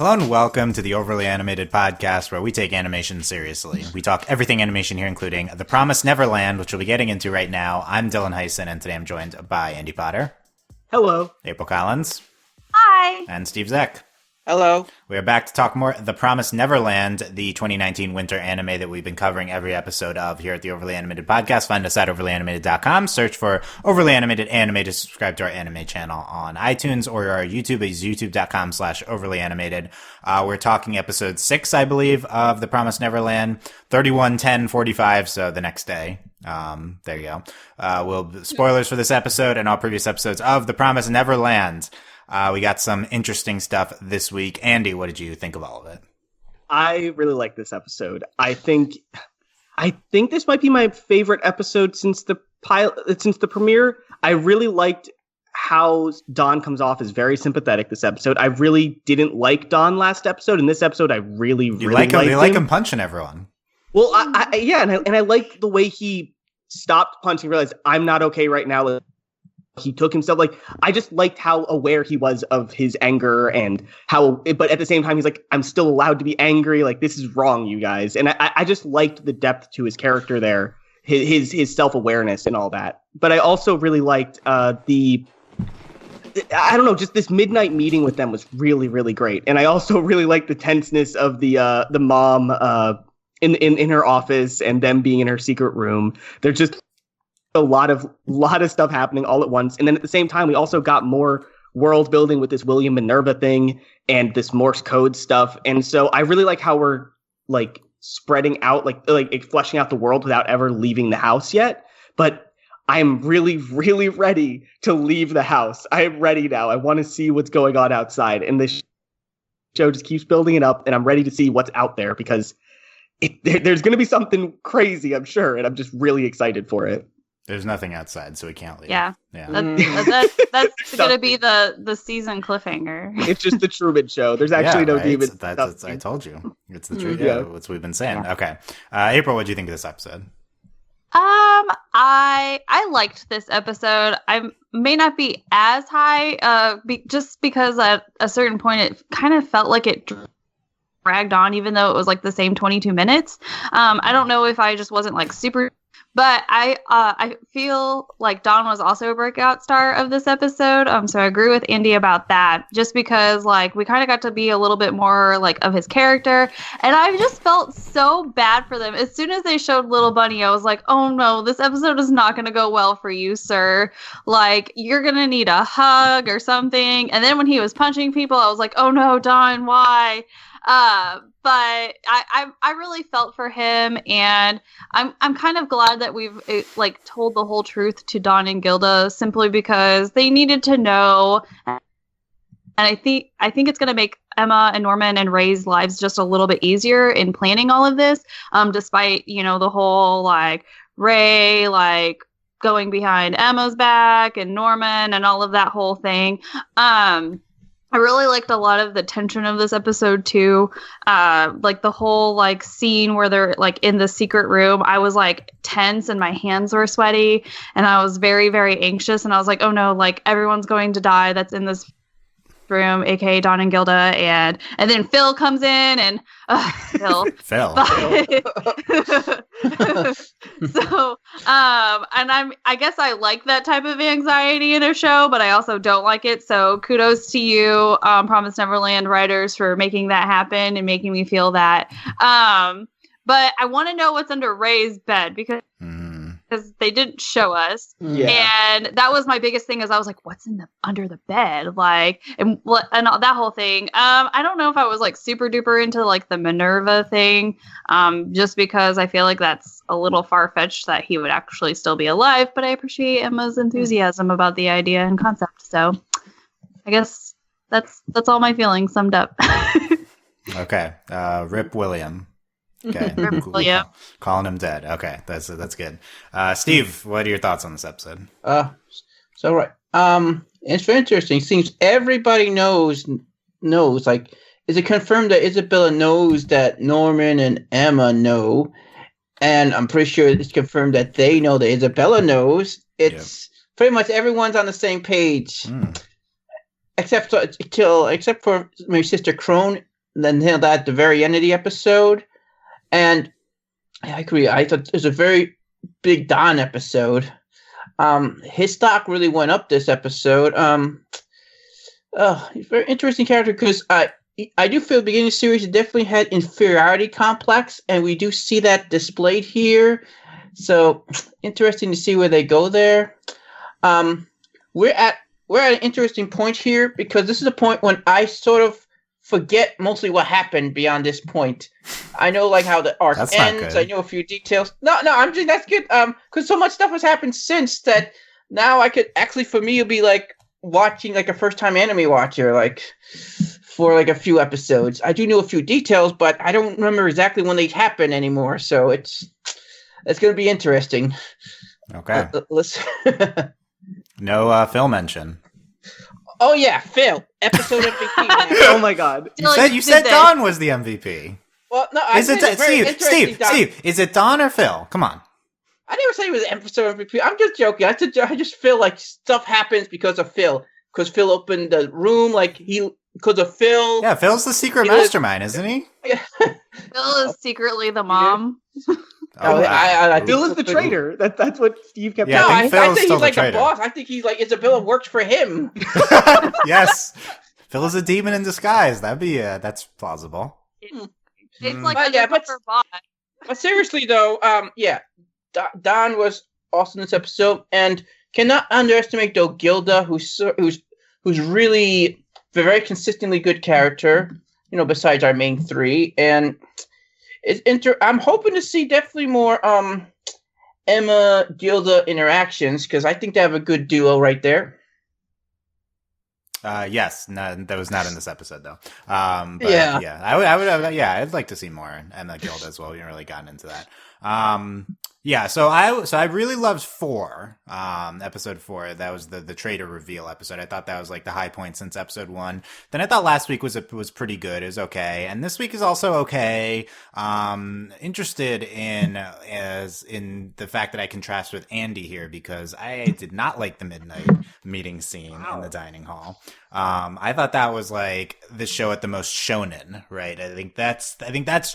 Hello and welcome to the Overly Animated Podcast, where we take animation seriously. We talk everything animation here, including The Promised Neverland, which we'll be getting into right now. I'm Dylan Hysen, and today I'm joined by Andy Potter. Hello. April Collins. Hi. And Steve Zeck. Hello. We are back to talk more The Promised Neverland, the 2019 winter anime that we've been covering every episode of here at the Overly Animated Podcast. Find us at overlyanimated.com. Search for Overly Animated Anime to subscribe to our anime channel on iTunes, or our YouTube is youtube.com/overlyanimated. We're talking episode 6, I believe, of The Promised Neverland, 31/10/45, so the next day. There you go. Spoilers for this episode and all previous episodes of The Promised Neverland. We got some interesting stuff this week. Andy, what did you think of all of it? I really like this episode. I think this might be my favorite episode since the premiere. I really liked how Dawn comes off as very sympathetic this episode. I really didn't like Dawn last episode. In this episode, I really liked him. You like him punching everyone. Well, I liked the way he stopped punching, realized I'm not okay right now. He took himself, I just liked how aware he was of his anger and but at the same time, he's like, I'm still allowed to be angry. Like, this is wrong, you guys. And I just liked the depth to his character there, his self-awareness and all that. But I also really liked just this midnight meeting with them was really, really great. And I also really liked the tenseness of the mom in her office and them being in her secret room. They're just a lot of stuff happening all at once. And then at the same time, we also got more world building with this William Minerva thing and this Morse code stuff. And so I really like how we're spreading out, fleshing out the world without ever leaving the house yet. But I'm really, really ready to leave the house. I am ready now. I want to see what's going on outside. And this show just keeps building it up, and I'm ready to see what's out there because there's going to be something crazy, I'm sure. And I'm just really excited for it. There's nothing outside, so we can't leave. Yeah. That's going to be the season cliffhanger. It's just the Truman Show. There's actually no demons. I told you. It's the truth. Yeah, that's what we've been saying. Yeah. Okay. April, what do you think of this episode? I liked this episode. I may not be as high, just because at a certain point it kind of felt like it dragged on, even though it was the same 22 minutes. I don't know if I just wasn't super. But I feel like Dawn was also a breakout star of this episode. So I agree with Andy about that, just because we kind of got to be a little bit more of his character. And I just felt so bad for them. As soon as they showed Little Bunny, I was like, oh no, this episode is not going to go well for you, sir. You're going to need a hug or something. And then when he was punching people, I was like, oh no, Dawn, why? But I really felt for him, and I'm kind of glad that we've told the whole truth to Dawn and Gilda, simply because they needed to know. And I think it's going to make Emma and Norman and Ray's lives just a little bit easier in planning all of this. Despite the whole Ray going behind Emma's back and Norman and all of that whole thing. I really liked a lot of the tension of this episode too. The whole scene where they're in the secret room. I was tense and my hands were sweaty and I was very, very anxious. And I was like, oh no, everyone's going to die that's in this room, aka Dawn and Gilda, and then Phil comes in and Phil. Phil. So and I guess I like that type of anxiety in a show, but I also don't like it. So kudos to you, Promised Neverland writers, for making that happen and making me feel that. But I want to know what's under Ray's bed because they didn't show us. Yeah. And that was my biggest thing, is I was like, what's under the bed? And that whole thing. I don't know if I was super duper into the Minerva thing, just because I feel like that's a little far-fetched that he would actually still be alive, but I appreciate Emma's enthusiasm about the idea and concept. So I guess that's all my feelings summed up. Okay. Rip William. Okay. Yeah. Calling him dead. Okay, that's good. Steve, what are your thoughts on this episode? It's very interesting. Seems everybody knows. Is it confirmed that Isabella knows that Norman and Emma know? And I'm pretty sure it's confirmed that they know that Isabella knows. It's pretty much everyone's on the same page. Except for my sister Crone then handled that at the very end of the episode. And I agree. I thought it was a very big Don episode. His stock really went up this episode. He's a very interesting character because I do feel the beginning of the series it definitely had inferiority complex, and we do see that displayed here. So interesting to see where they go there. We're at an interesting point here because this is a point when I sort of forget mostly what happened beyond this point. I know like how the arc ends. I know a few details. No, I'm just that's good. Because so much stuff has happened since that now I could actually for me it'll be like watching like a first time anime watcher like for like a few episodes. I do know a few details, but I don't remember exactly when they happen anymore. So it's going to be interesting. Okay. Let's. No Phil mention. Oh yeah, Phil, episode MVP. Oh my god! You said Don was the MVP. Well, no, Steve, is it Don or Phil? Come on. I never said he was episode MVP. I'm just joking. I just feel like stuff happens because of Phil. Because Phil opened the room, because of Phil. Yeah, Phil's the secret mastermind, isn't he? Phil is secretly the mom. Phil is the traitor. That's what Steve kept. Yeah, saying. I think he's like the boss. I think he's like Isabella works for him. Yes, Phil is a demon in disguise. That's plausible. It's like a boss. But seriously though, Don was awesome in this episode, and cannot underestimate though Gilda, who's really a very consistently good character. Besides our main three, and I'm hoping to see definitely more Emma Gilda interactions because I think they have a good duo right there. Yes, no, that was not in this episode though. But yeah, I'd like to see more Emma Gilda as well. We haven't really gotten into that. So I really loved 4, episode 4. That was the traitor reveal episode. I thought that was like the high point since episode 1. Then I thought last week was pretty good. It was okay. And this week is also okay. Interested in the fact that I contrast with Andy here because I did not like the midnight meeting scene in the dining hall. I thought that was like the show at the most shonen, right? I think that's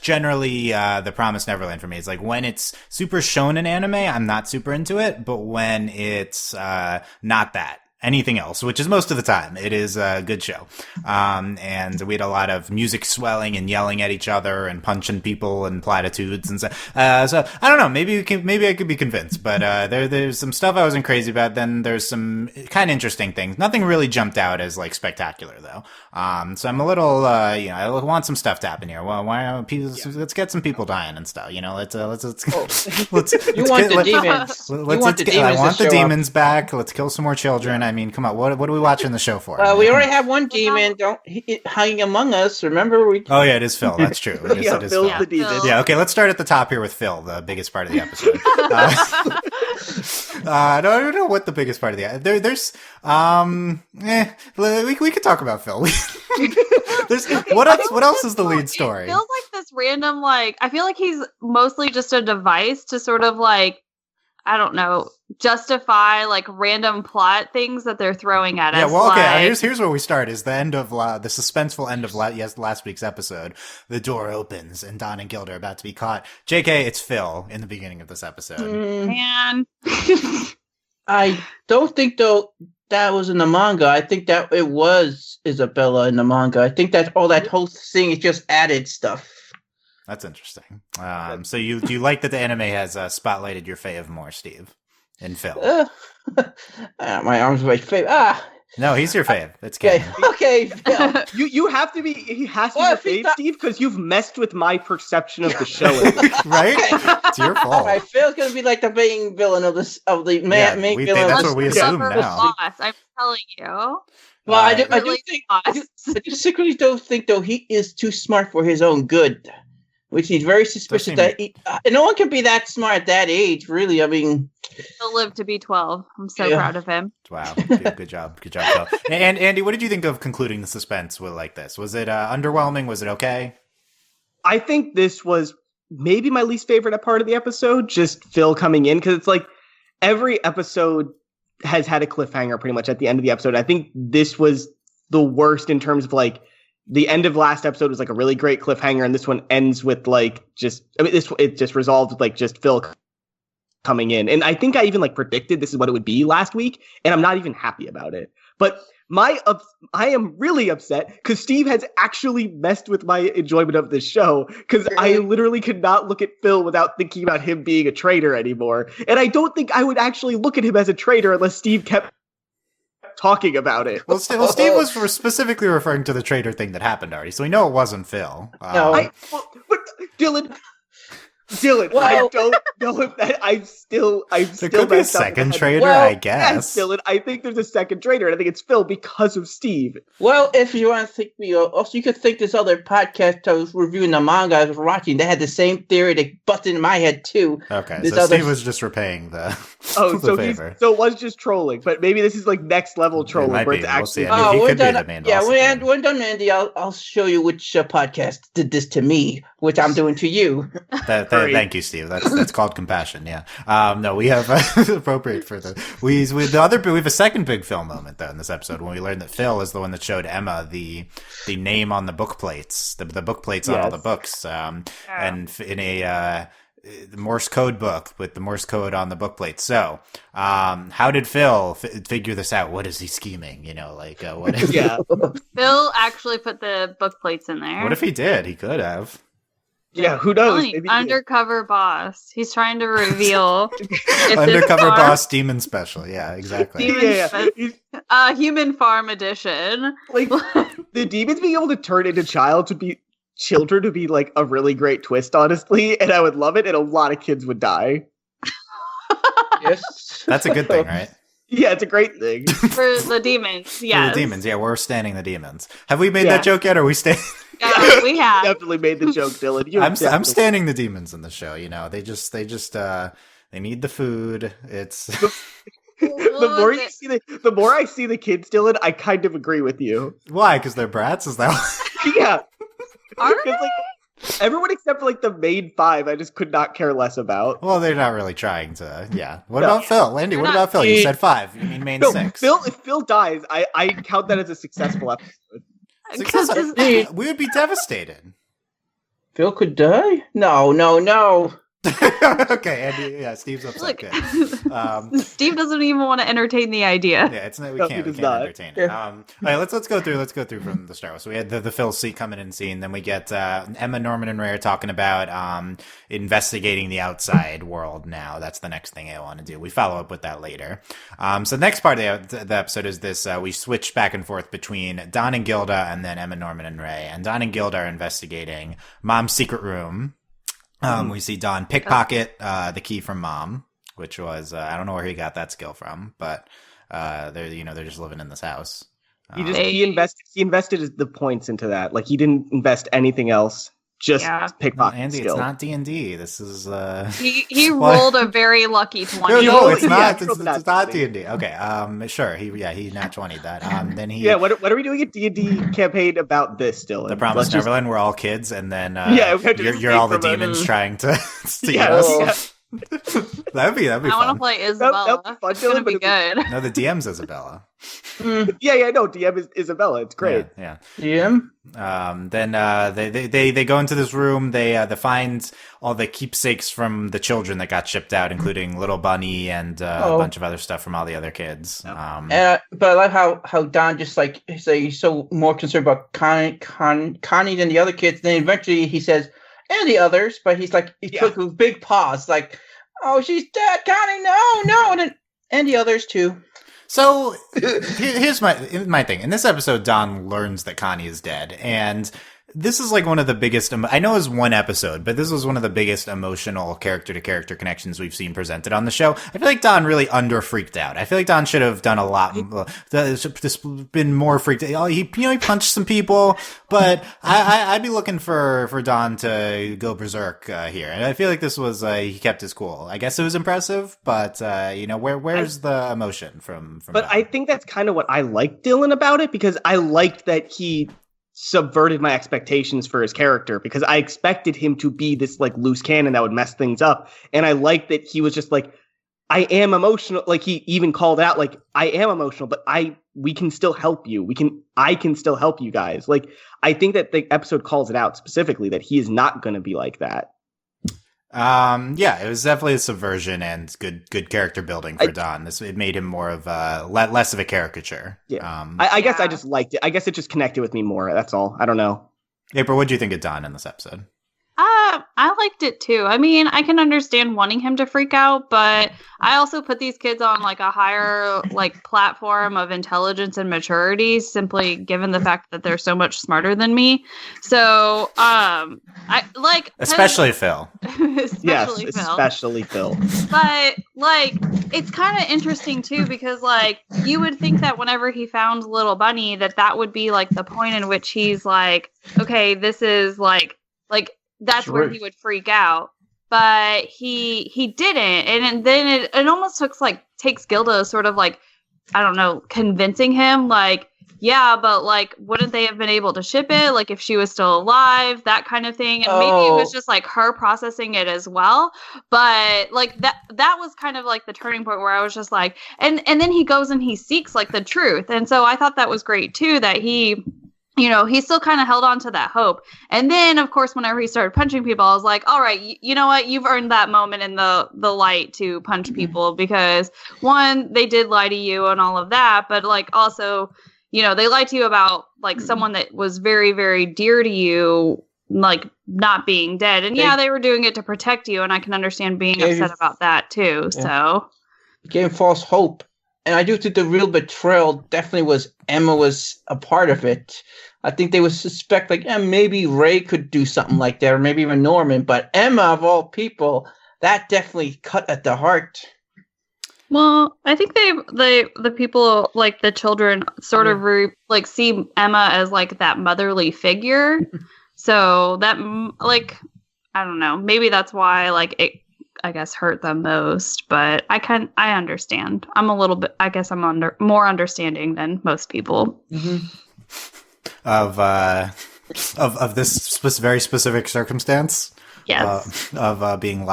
generally the Promised Neverland for me. It's like when it's super shonen anime, I'm not super into it, but when it's not that. Anything else, which is most of the time, it is a good show. And we had a lot of music swelling and yelling at each other and punching people and platitudes and so. So I don't know. Maybe I could be convinced, but there's some stuff I wasn't crazy about. Then there's some kind of interesting things. Nothing really jumped out as like spectacular though. So I'm a little, I want some stuff to happen here. Well, why don't people? Yeah. Let's get some people dying and stuff. Let's. You want the demons? I want the demons back. Let's kill some more children. I mean, come on. What are we watching the show for? We already have one demon. Hanging among us. Remember we? Oh yeah, it is Phil. That's true. It is Phil's Phil. the demon. Yeah. Okay. Let's start at the top here with Phil, the biggest part of the episode. I don't know what the biggest part of the there's we could talk about Phil. There's what else is the lead story? It feels like this random I feel like he's mostly just a device to sort of I don't know, justify random plot things that they're throwing at us. Yeah, well, okay. Here's where we start. Is the end of the suspenseful end of last week's episode. The door opens and Don and Gilda are about to be caught. JK, it's Phil in the beginning of this episode. Man, I don't think though that was in the manga. I think that it was Isabella in the manga. I think that all that whole thing is just added stuff. That's interesting. So do you like that the anime has spotlighted your fave more, Steve, and Phil? My arms are my fave. No, he's your fave. It's okay. Phil. You have to be. He has to be your fave, Steve, because you've messed with my perception of the show. Right? It's your fault. All right, Phil's gonna be like the main villain of the main villain. That's what we assume now. Boss, I'm telling you. Well, I do secretly don't think though he is too smart for his own good. Which he's very suspicious that no one can be that smart at that age, really. I mean, he'll live to be 12. I'm so proud of him. Wow, good job, Phil. And Andy, what did you think of concluding the suspense with like this? Was it underwhelming? Was it okay? I think this was maybe my least favorite part of the episode. Just Phil coming in because it's like every episode has had a cliffhanger pretty much at the end of the episode. I think this was the worst in terms of the end of last episode was like a really great cliffhanger, and this one ends with like it just resolved with like just Phil coming in. And I think I even like predicted this is what it would be last week, and I'm not even happy about it. But I am really upset because Steve has actually messed with my enjoyment of this show, because I literally could not look at Phil without thinking about him being a traitor anymore. And I don't think I would actually look at him as a traitor unless Steve kept talking about it. Well, Steve was specifically referring to the traitor thing that happened already, so we know it wasn't Phil. No. But Dylan, well, I don't know if that. I'm still. There could be a second traitor, I guess. Yes, Dylan. I think there's a second traitor, and I think it's Phil because of Steve. Well, if you want to think me, also you could think this other podcast I was reviewing the manga I was watching. They had the same theory that busted in my head too. Okay, so Steve was just repaying the favor. So it was just trolling, but maybe this is like next level trolling, where it's actually. We're done. We're done, Andy. I'll show you which podcast did this to me, which I'm doing to you. Thank you, Steve. That's called compassion. Yeah. No, we have appropriate for the we have a second big Phil moment though in this episode when we learned that Phil is the one that showed Emma the name on the book plates, the book plates on all the books, and in a the Morse code book with the Morse code on the book plate. So, how did Phil figure this out? What is he scheming? What? Phil actually put the book plates in there. What if he did? He could have. Yeah, who knows? Maybe undercover boss. He's trying to reveal undercover boss demon special. Yeah, exactly. Human farm edition. Like the demons being able to turn into children would be like a really great twist, honestly, and I would love it, and a lot of kids would die. Yes, that's a good thing, right? Yeah, it's a great thing for the demons. Yeah, for the demons. Yeah, we're standing the demons. Have we made that joke yet? Or are we standing? Yeah, we have definitely made the joke, Dylan. I'm standing the demons in the show. They just they need the food. It's the more I see the kids, Dylan, I kind of agree with you. Why? Because they're brats? Is that? Yeah. Are they? Like, everyone except for like the main five, I just could not care less about. Well, they're not really trying to. Yeah. What about Phil? Landy, what about Phil? You said 5. You mean main 6? If Phil dies, I count that as a successful episode. We would be devastated. Phil could die? No. Okay, Andy. Yeah, Steve's upset. Steve doesn't even want to entertain the idea. Yeah, we can't entertain it. All right, let's go through from the start. So we had the Phil coming in scene. Then we get Emma, Norman, and Ray are talking about investigating the outside world. Now that's the next thing I want to do. We follow up with that later. So the next part of the episode is this: we switch back and forth between Don and Gilda, and then Emma, Norman, and Ray. And Don and Gilda are investigating Mom's secret room. We see Don pickpocket the key from Mom, which was I don't know where he got that skill from, but they're just living in this house. He invested the points into that. Like he didn't invest anything else. Just pickpocket. Andy, skill. It's not D&D. This is he rolled a very lucky 20. No, it's not. It's not D&D. Okay, sure. He nat 20'd that. Then he. Yeah. What are we doing a D&D campaign about this still? The Promised Neverland. We're all kids, and then you're all the demons trying to steal us. That'd be fun. I want to play Isabella. It's gonna be good. No, the DM's Isabella. DM is Isabella. It's great. Yeah. DM. Then they go into this room. They find all the keepsakes from the children that got shipped out, including Little Bunny and a bunch of other stuff from all the other kids. But I like how Don just like he's so more concerned about Connie than the other kids. Then eventually he says, and the others, but he's like he took a big pause, like, oh, she's dead, Connie, no, and the others too. So here's my thing. In this episode, Don learns that Connie is dead, and this is like one of the biggest. I know it was one episode, but this was one of the biggest emotional character-to-character connections we've seen presented on the show. I feel like Don really under-freaked out. I feel like Don should have done a lot. Been more freaked out. He punched some people, but I'd be looking for Don to go berserk here. And I feel like this was he kept his cool. I guess it was impressive, but where's the emotion from? But Don? I think that's kind of what I liked Dylan about it, because I liked that he subverted my expectations for his character, because I expected him to be this like loose cannon that would mess things up, and I liked that he was just like, I am emotional. Like he even called out, like, I am emotional, but we can still help you. I can still help you guys. Like, I think that the episode calls it out specifically that he is not going to be like that. Yeah, it was definitely a subversion and good character building for Don. It made him more of less of a caricature. Yeah. I guess I just liked it. I guess it just connected with me more. That's all. I don't know. April, what do you think of Don in this episode? I liked it too. I mean, I can understand wanting him to freak out, but I also put these kids on like a higher like platform of intelligence and maturity, simply given the fact that they're so much smarter than me. So, I like especially Phil. Especially Phil. But like, it's kind of interesting too because like you would think that whenever he found Little Bunny, that would be like the point in which he's like, okay, this is like. That's where he would freak out, but he didn't, and then it almost takes Gilda sort of like, I don't know, convincing him like, yeah, but like, wouldn't they have been able to ship it like if she was still alive, that kind of thing, and maybe it was just like her processing it as well, but like that was kind of like the turning point where I was just like, and then he goes and he seeks like the truth, and so I thought that was great too that he. You know, he still kind of held on to that hope. And then, of course, whenever he started punching people, I was like, all right, you know what? You've earned that moment in the light to punch people because, one, they did lie to you and all of that. But, like, also, you know, they lied to you about, like, someone that was very, very dear to you, like, not being dead. And, yeah, they were doing it to protect you. And I can understand being upset about that, too. Yeah. So. Gave false hope. And I do think the real betrayal definitely was Emma was a part of it. I think they would suspect, like, maybe Ray could do something like that, or maybe even Norman. But Emma, of all people, that definitely cut at the heart. Well, I think the people, like the children, sort of see Emma as like that motherly figure. So that, like, I don't know, maybe that's why, like, it, I guess, hurt them most. But I understand. I'm a little bit, I guess, I'm more understanding than most people. Mm-hmm. Of this very specific circumstance. Yes. Of being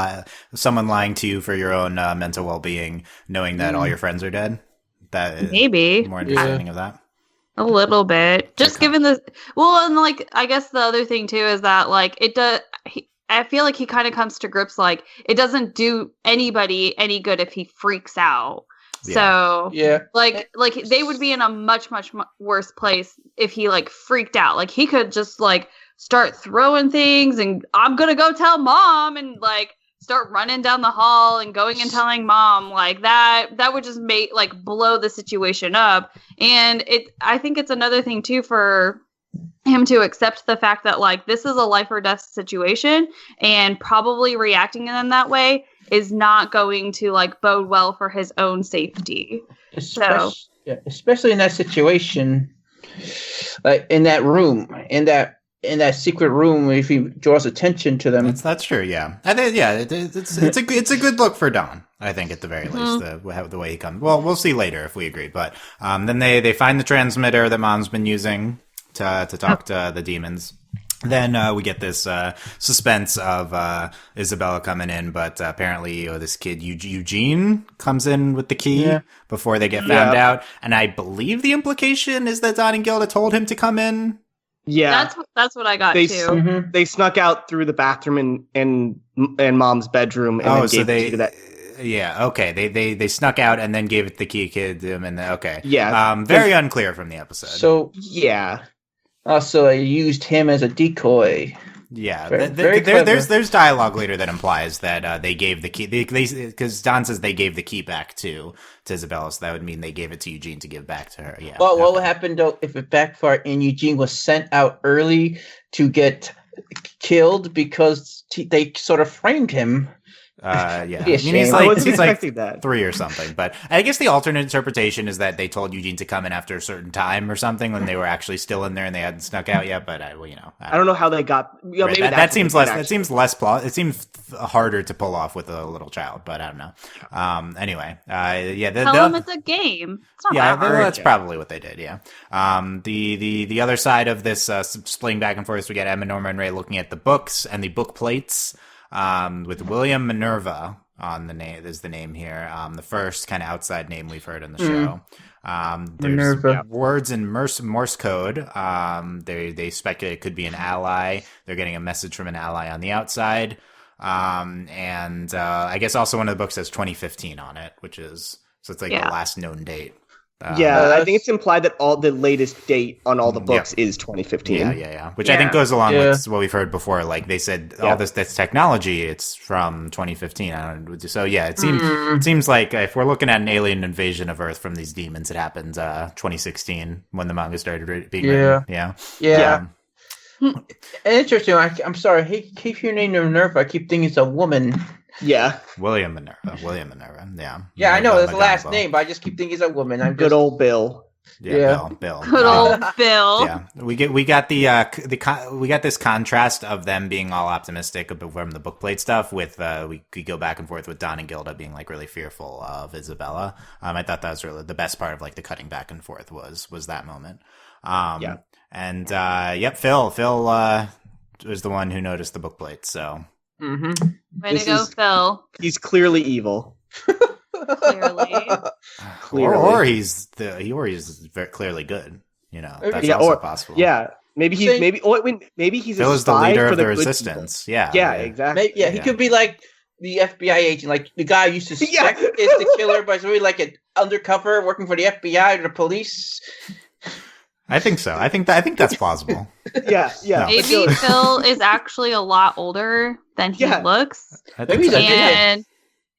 someone lying to you for your own mental well-being, knowing that all your friends are dead. That maybe more understanding of that. A little bit, just given the and like I guess the other thing too is that like it does. I feel like he kind of comes to grips like it doesn't do anybody any good if he freaks out. Yeah. So, like they would be in a much, much worse place if he like freaked out. Like he could just like start throwing things and I'm going to go tell mom and like start running down the hall and going and telling mom like that would just make like blow the situation up. And I think it's another thing too for him to accept the fact that like this is a life or death situation and probably reacting in that way is not going to like bode well for his own safety. Especially in that situation, like in that room, in that secret room, if he draws attention to them. That's true. Yeah, I think it's a good look for Don. I think at the very least the way he comes. Well, we'll see later if we agree. But then they find the transmitter that Mom's been using to talk to the demons. Then we get this suspense of Isabella coming in, but apparently this kid Eugene comes in with the key before they get found out. And I believe the implication is that Don and Gilda told him to come in. Yeah, that's what I got too. Mm-hmm. They snuck out through the bathroom and Mom's bedroom. And then gave the key to that. Yeah, okay. They snuck out and then gave it the key kid to him, and okay. Yeah, very unclear from the episode. So yeah. Also, I used him as a decoy. Yeah, there's dialogue later that implies that they gave the key because Don says they gave the key back to Isabella, so that would mean they gave it to Eugene to give back to her. Yeah. Well, what would happen though if it backfired and Eugene was sent out early to get killed because they sort of framed him? Yeah, I mean, he's like that. 3 or something. But I guess the alternate interpretation is that they told Eugene to come in after a certain time or something when they were actually still in there and they hadn't snuck out yet. But I don't know how they got. Right, maybe that seems less. It seems less plausible. It seems harder to pull off with a little child. But I don't know. Anyway, tell them it's a game. It's not that hard. That's probably what they did. Yeah. The other side of this splitting back and forth, we get Emma, Norma, and Ray looking at the books and the book plates. With William Minerva on the name is the name here. The first kind of outside name we've heard in the show. There's Minerva. words in Morse code. They speculate it could be an ally. They're getting a message from an ally on the outside. And I guess also one of the books says 2015 on it, which is so it's like the last known date. I think it's implied that all the latest date on all the books is 2015. Yeah. Which I think goes along with what we've heard before. Like they said, all this technology, it's from 2015. So yeah, it seems like if we're looking at an alien invasion of Earth from these demons, it happened 2016 when the manga started being written. Yeah. Interesting. I'm sorry. I keep hearing name Minerva. I keep thinking it's a woman. Yeah. William Minerva. Yeah. Yeah, I know. That's the last name, but I just keep thinking it's a woman. Good old Bill. Yeah. Bill. Good old Bill. Yeah, we got this contrast of them being all optimistic from the bookplate stuff with we could go back and forth with Don and Gilda being like really fearful of Isabella. I thought that was really the best part of like the cutting back and forth was that moment. And Phil was the one who noticed the bookplate. So Way to go, Phil. He's clearly evil. Clearly. Or he's very clearly good. You know, that's also possible. Yeah, maybe he's Phil is the leader of the resistance. Yeah, exactly. He could be like the FBI agent, like the guy you suspect is the killer, but it's really like an undercover working for the FBI or the police. I think so. I think that's plausible. Yeah. Maybe Phil is actually a lot older than he looks. Maybe he's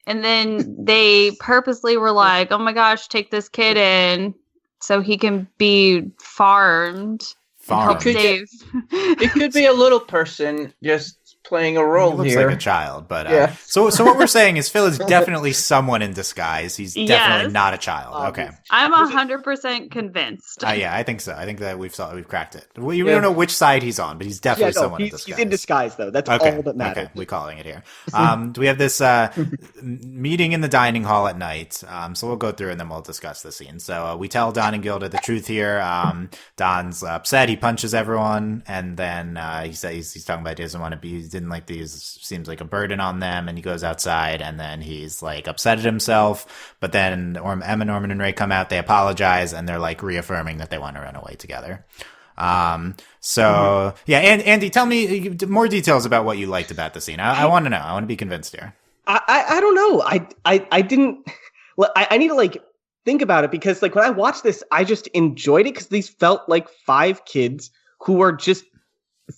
and then they purposely were like, "Oh my gosh, take this kid in so he can be farmed." It could be a little person just playing a role he looks here. Like a child, but so what we're saying is Phil is definitely someone in disguise. He's definitely not a child. Okay, I'm 100% convinced. Yeah, I think so. I think that we've cracked it. We don't know which side he's on, but he's definitely someone in disguise. He's in disguise though. That's all that matters. Okay, we're calling it here. Do we have this meeting in the dining hall at night? So we'll go through and then we'll discuss the scene. So we tell Don and Gilda the truth here. Don's upset. He punches everyone, and then he says he's talking about he doesn't want to be. He didn't like these. Seems like a burden on them, and he goes outside, and then he's like upset at himself. But then Emma, Norman, and Ray come out. They apologize, and they're like reaffirming that they want to run away together. And Andy, tell me more details about what you liked about the scene. I want to know. I want to be convinced here. I don't know. I didn't. I need to like think about it because like when I watched this, I just enjoyed it because these felt like 5 kids who are just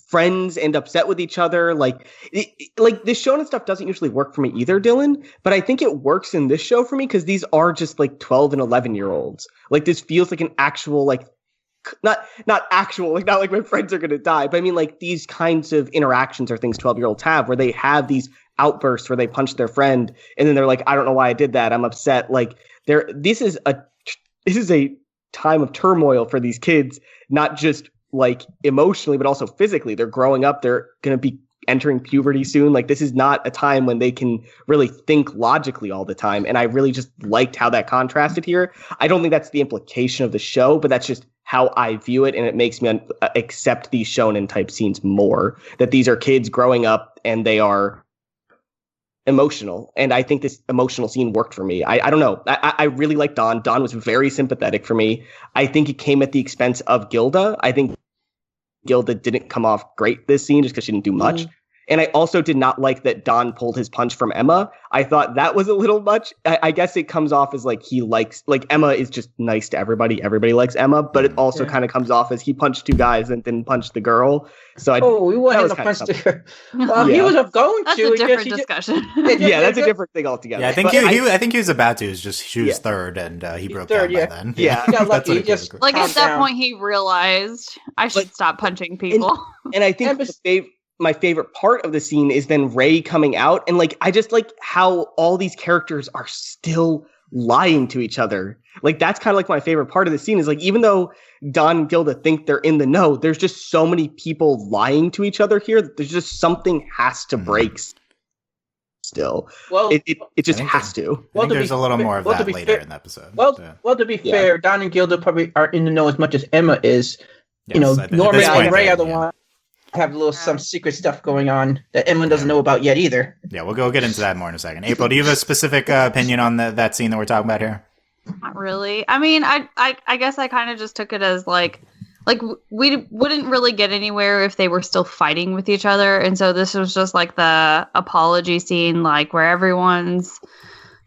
friends and upset with each other. Like this shonen stuff doesn't usually work for me either, Dylan, but I think it works in this show for me because these are just like 12 and 11-year-olds. Like this feels like an actual like not actual, like not like my friends are gonna die, but I mean like these kinds of interactions are things 12-year-olds have where they have these outbursts where they punch their friend and then they're like, I don't know why I did that, I'm upset. Like this is a time of turmoil for these kids, not just like emotionally, but also physically. They're growing up. They're going to be entering puberty soon. Like this is not a time when they can really think logically all the time. And I really just liked how that contrasted here. I don't think that's the implication of the show, but that's just how I view it. And it makes me accept these shonen type scenes more, that these are kids growing up and they are emotional. And I think this emotional scene worked for me. I don't know. I really like Dawn. Dawn was very sympathetic for me. I think it came at the expense of Gilda. I think Gilda didn't come off great this scene just because she didn't do much. And I also did not like that Don pulled his punch from Emma. I thought that was a little much. I guess it comes off as like he likes, like Emma is just nice to everybody. Everybody likes Emma, but it also kind of comes off as he punched 2 guys and then punched the girl. So we want him to punch the girl. Well, he was going that's to. That's a different discussion. That's a different thing altogether. Yeah, I think he was about to. She was third, and he broke down by then. Yeah, he got lucky. Like at that point, he realized I should stop punching people. And I think my favorite part of the scene is then Ray coming out. And like, I just like how all these characters are still lying to each other. Like, that's kind of like my favorite part of the scene is like, even though Don and Gilda think they're in the know, there's just so many people lying to each other here that there's just something has to break still. Well, it just has to. I think there's a little more of that later in the episode. Well, to be fair, Don and Gilda probably are in the know as much as Emma is. Yes, Norman and Ray are the one. have some secret stuff going on that Emma doesn't know about yet either. Yeah, we'll get into that more in a second. April, do you have a specific opinion on that scene that we're talking about here? Not really. I mean, I guess I kind of just took it as like we wouldn't really get anywhere if they were still fighting with each other, and so this was just like the apology scene, like where everyone's,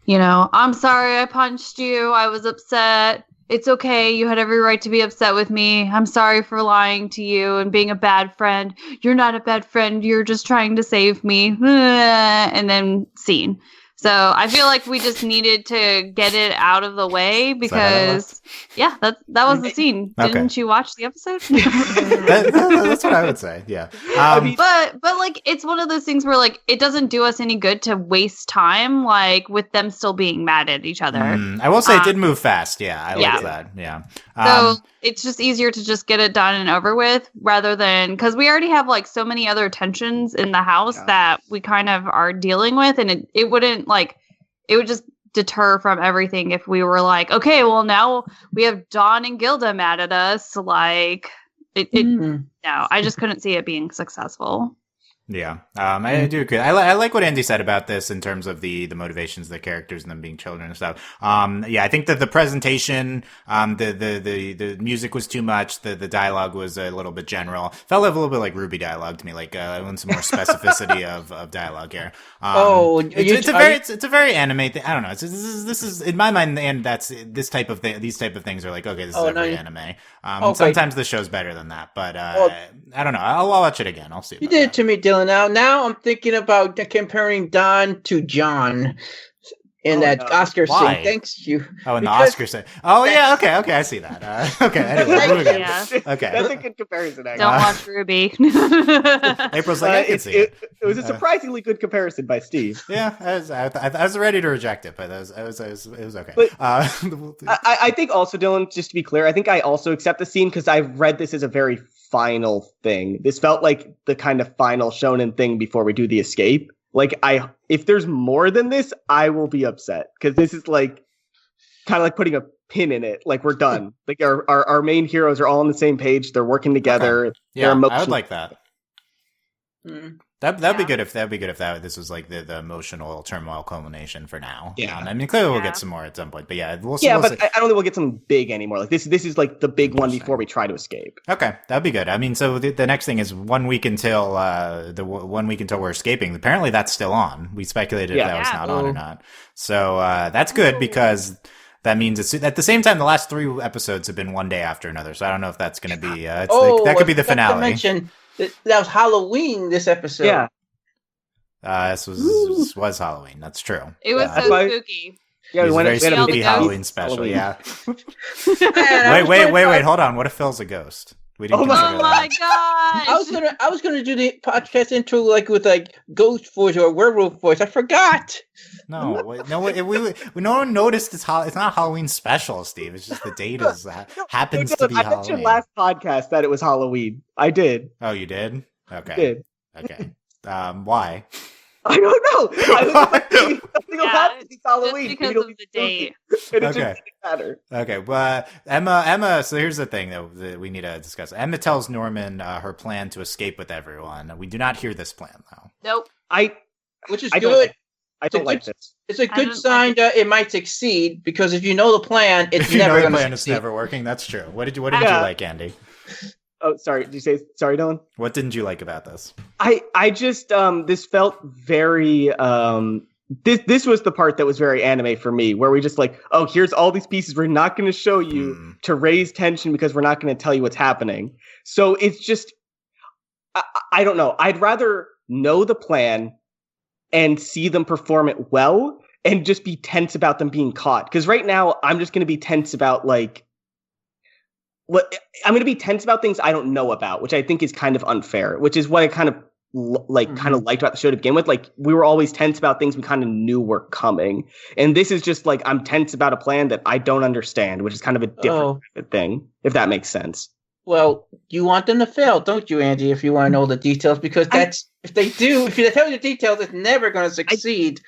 I'm sorry I punched you, I was upset. It's okay. You had every right to be upset with me. I'm sorry for lying to you and being a bad friend. You're not a bad friend. You're just trying to save me. And then scene. So I feel like we just needed to get it out of the way because, that was the scene. Okay. Didn't you watch the episode? That's what I would say. Yeah. But like it's one of those things where like it doesn't do us any good to waste time like with them still being mad at each other. I will say it did move fast. Yeah, I like that. Yeah. So it's just easier to just get it done and over with rather than because we already have like so many other tensions in the house that we kind of are dealing with, and it wouldn't like it would just deter from everything if we were like, okay, well now we have Dawn and Gilda mad at us. Like no, I just couldn't see it being successful. Yeah, I do agree. I like what Andy said about this in terms of the motivations of the characters and them being children and stuff. I think that the presentation, the music was too much. The dialogue was a little bit general. Felt a little bit like Ruby dialogue to me. Like I want some more specificity of dialogue here. It's a very anime thing. I don't know. This is in my mind, and that's these type of things are like, okay, this is very anime. Sometimes the show's better than that, but I don't know. I'll watch it again. I'll see. You did it to me, Dylan. Now I'm thinking about comparing Don to John in Oscar scene. Thanks you. Oh, in the Oscar scene. Oh, yeah. Okay. I see that. Okay. Anyway, okay. That's a good comparison. Actually. Don't watch Ruby. April's like, I can see it. It was a surprisingly good comparison by Steve. Yeah, I was ready to reject it, but it was okay. But I think also, Dylan, just to be clear, I think I also accept the scene because I've read this as a very final thing. This felt like the kind of final shonen thing before we do the escape. Like if there's more than this, I will be upset because this is like kind of like putting a pin in it. Like we're done. Like our main heroes are all on the same page. They're working together. Okay. Yeah, I would like that. That'd be good if this was like the emotional turmoil culmination for now. Yeah, I mean clearly we'll get some more at some point, but yeah, we'll see. I don't think we'll get something big anymore. Like this is like the big one before we try to escape. Okay, that'd be good. I mean, so the next thing is 1 week until we're escaping. Apparently, that's still on. We speculated if that was not on or not. So that's good because that means it's at the same time. The last 3 episodes have been one day after another. So I don't know if that's going to be. That could be the finale. That was Halloween this episode. Yeah. This was Halloween. That's true. It was so spooky. Yeah, we went very spooky Halloween special. Yeah. Wait. Hold on. What if Phil's a ghost? We didn't. Oh my god! I was gonna do the podcast intro like with like ghost voice or werewolf voice. I forgot. No one noticed it's not Halloween special, Steve. It's just the date happens to be Halloween. I mentioned last podcast that it was Halloween. I did. Oh, you did? Okay. I did. Okay. Why? I don't know. I think something will happen. It's Halloween. Just because of the date. It just matter. Okay. Well, Emma. So here's the thing that we need to discuss. Emma tells Norman her plan to escape with everyone. We do not hear this plan though. Nope. Which is good. I don't like this. It's a good sign that it might succeed because if you know the plan, it's never going to succeed. It's never working. That's true. What did you like, Andy? Oh, sorry. Did you say sorry, Dylan? What didn't you like about this? I just this felt very this was the part that was very anime for me, where we just like, oh, here's all these pieces we're not going to show you to raise tension because we're not going to tell you what's happening. So it's just I don't know. I'd rather know the plan and see them perform it well and just be tense about them being caught. Because right now I'm just going to be tense about like I'm going to be tense about things I don't know about, which I think is kind of unfair, which is what I kind of kind of liked about the show to begin with. Like we were always tense about things we kind of knew were coming. And this is just like, I'm tense about a plan that I don't understand, which is kind of a different thing, if that makes sense. Well, you want them to fail, don't you, Andy, if you want to know the details? Because if they tell you the details, it's never going to succeed.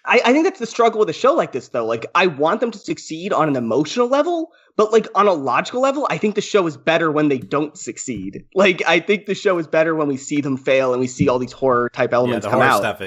I think that's the struggle with a show like this, though. Like, I want them to succeed on an emotional level, but like on a logical level, I think the show is better when they don't succeed. Like, I think the show is better when we see them fail and we see all these horror type elements come out. Stuff.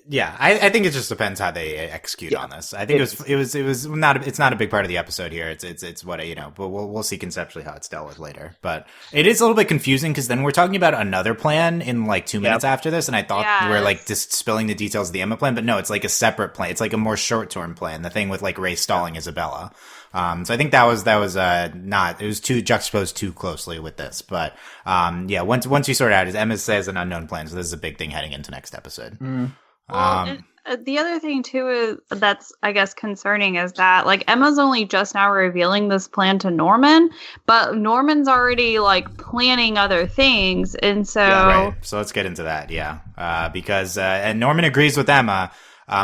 Yeah. I think it just depends how they execute on this. I think it's not a big part of the episode here. It's what but we'll see conceptually how it's dealt with later. But it is a little bit confusing because then we're talking about another plan in like 2 minutes after this, and I thought we were like just spilling the details of the Emma plan, but no, it's like a separate plan. It's like a more short-term plan. The thing with like Ray stalling Isabella. So I think that was not, it was too juxtaposed too closely with this, but once you sort it out, as Emma says, an unknown plan. So this is a big thing heading into next episode. Well, the other thing too is that's I guess concerning is that like Emma's only just now revealing this plan to Norman, but Norman's already like planning other things, and so right. So let's get into that, because and Norman agrees with Emma.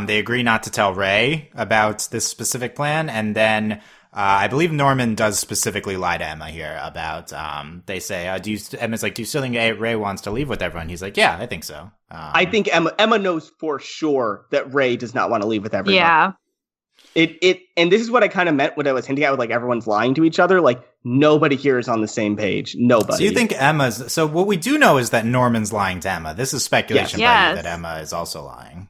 They agree not to tell Ray about this specific plan, and then I believe Norman does specifically lie to Emma here about, they say, Emma's like, do you still think Ray wants to leave with everyone? He's like, yeah, I think so. I think Emma knows for sure that Ray does not want to leave with everyone. Yeah. And this is what I kind of meant when I was hinting at with like everyone's lying to each other. Like nobody here is on the same page. Nobody. So you think so what we do know is that Norman's lying to Emma. This is speculation by you that Emma is also lying.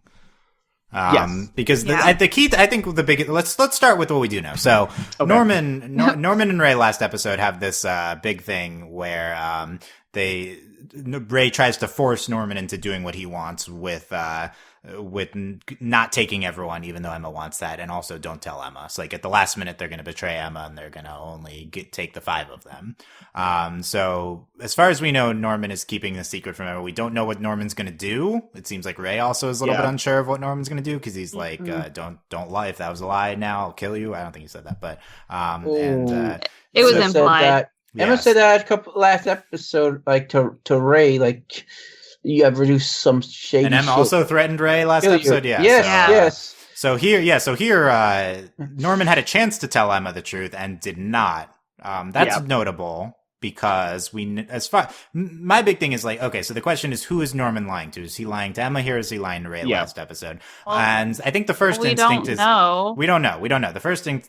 Because the key, I think the biggest, let's start with what we do know. So Norman and Ray last episode have this, big thing where, Ray tries to force Norman into doing what he wants with not taking everyone, even though Emma wants that, and also don't tell Emma. So like at the last minute, they're going to betray Emma and they're going to only take the 5 of them. So as far as we know, Norman is keeping the secret from Emma. We don't know what Norman's going to do. It seems like Ray also is a little bit unsure of what Norman's going to do because he's like, don't lie. If that was a lie, now I'll kill you. I don't think he said that, but it was implied. Emma said that last episode, like to Ray, like. You have reduced some shady and Emma shit. Also threatened Ray last episode, Yes. So here, Norman had a chance to tell Emma the truth and did not. That's notable because my big thing is like, okay, so the question is, who is Norman lying to? Is he lying to Emma here? Or is he lying to Ray last episode? Well, and I think the first instinct is we don't know.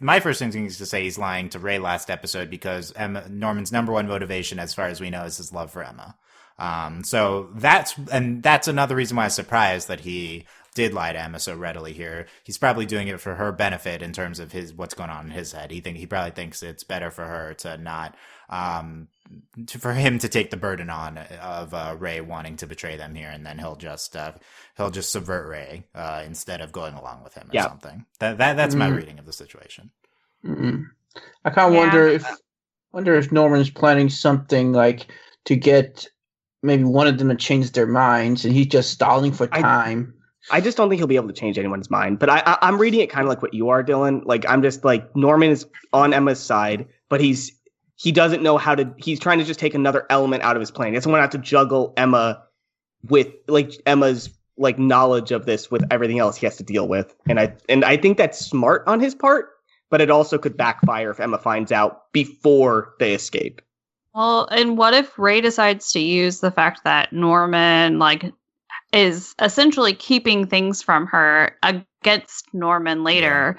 My first instinct is to say he's lying to Ray last episode because Norman's number one motivation, as far as we know, is his love for Emma. So that's another reason why I was surprised that he did lie to Emma so readily here. He's probably doing it for her benefit in terms of what's going on in his head. He probably thinks it's better for her to not, for him to take the burden on of Ray wanting to betray them here, and then he'll just subvert Ray instead of going along with him or something. That's my reading of the situation. Mm-hmm. I kind of wonder if Norman's planning something like to get maybe one of them to change their minds, and he's just stalling for time. I just don't think he'll be able to change anyone's mind. But I'm reading it kind of like what you are, Dylan. Like I'm just like Norman is on Emma's side, but he doesn't know how to. He's trying to just take another element out of his plan. He doesn't want to have to juggle Emma with like Emma's like knowledge of this with everything else he has to deal with. And I think that's smart on his part, but it also could backfire if Emma finds out before they escape. Well, and what if Ray decides to use the fact that Norman, like, is essentially keeping things from her against Norman later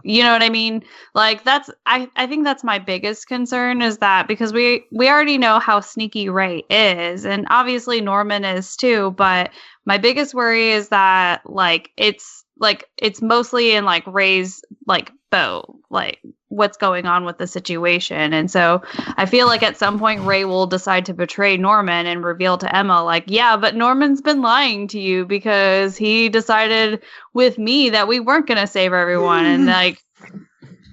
you know what I mean? Like, I think that's my biggest concern is that because we already know how sneaky Ray is, and obviously Norman is too, but my biggest worry is that, it's mostly in, like, Ray's, like, bow, like, what's going on with the situation. And so I feel like at some point Ray will decide to betray Norman and reveal to Emma, like, yeah, but Norman's been lying to you because he decided with me that we weren't going to save everyone. And, like,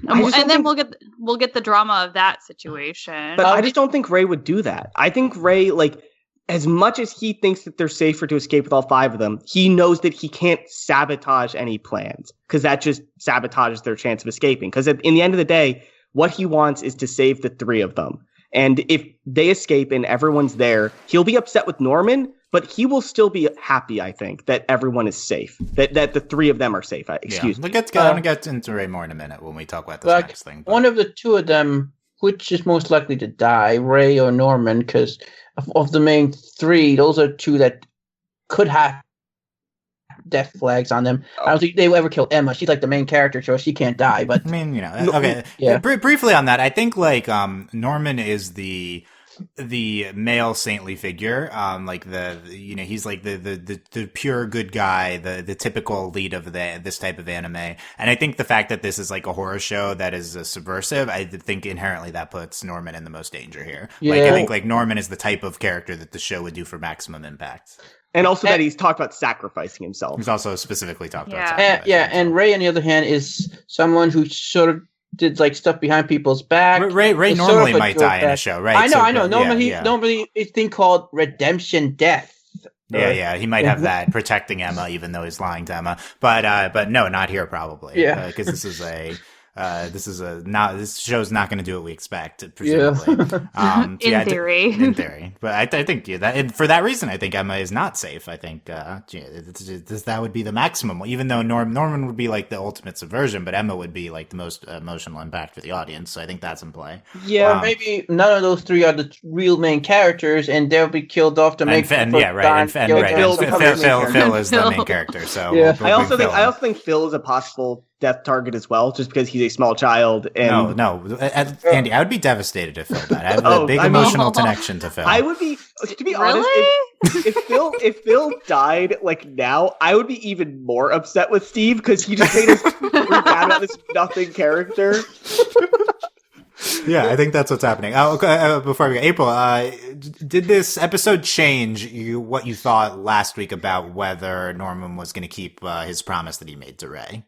and then we'll get the drama of that situation. But I just don't think Ray would do that. I think Ray, like, as much as he thinks that they're safer to escape with all 5 of them, he knows that he can't sabotage any plans because that just sabotages their chance of escaping. Because in the end of the day, what he wants is to save the 3 of them. And if they escape and everyone's there, he'll be upset with Norman, but he will still be happy, I think, that everyone is safe, that the 3 of them are safe. Excuse me. I want to get into Ray more in a minute when we talk about this next thing. But one of the 2 of them, which is most likely to die, Ray or Norman, because of the main 3, those are 2 that could happen. death flags on them. I don't think they will ever kill Emma. She's like the main character, so she can't die. But I mean, okay. Yeah. Briefly on that, I think like Norman is the male saintly figure, like he's like the pure good guy, the typical lead of this type of anime. And I think the fact that this is like a horror show that is subversive, I think inherently that puts Norman in the most danger here. Yeah. Like I think like Norman is the type of character that the show would do for maximum impact. And also that he's talked about sacrificing himself. He's also specifically talked about sacrificing. And Ray, on the other hand, is someone who sort of did like stuff behind people's back. Ray normally might die in a show, right? I know. Normally it's thing called redemption death. Yeah, he might have that, protecting Emma, even though he's lying to Emma. But no, not here probably. Yeah, because this show's not going to do what we expect, presumably. In theory. But I think that, and for that reason, I think Emma is not safe. I think that would be the maximum. Even though Norman would be like the ultimate subversion, but Emma would be like the most emotional impact for the audience. So I think that's in play. Yeah, maybe none of those three are the real main characters, and they'll be killed off to make. Phil is the main character. So yeah, I also think Phil is a possible death target as well, just because he's a small child. And no, Andy, I would be devastated if Phil died. I have a big emotional connection to Phil. I would be, to be honest, if Phil died like now, I would be even more upset with Steve because he just made us freak out at this nothing character. Yeah, I think that's what's happening. Before we go, April, did this episode change what you thought last week about whether Norman was going to keep his promise that he made to Ray?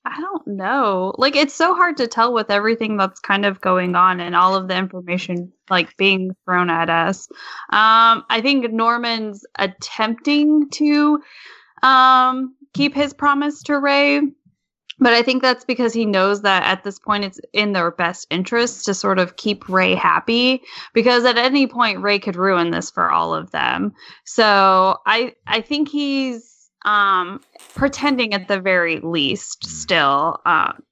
I don't know. Like, it's so hard to tell with everything that's kind of going on and all of the information like being thrown at us. I think Norman's attempting to keep his promise to Ray, but I think that's because he knows that at this point it's in their best interest to sort of keep Ray happy, because at any point Ray could ruin this for all of them. So I think he's pretending at the very least still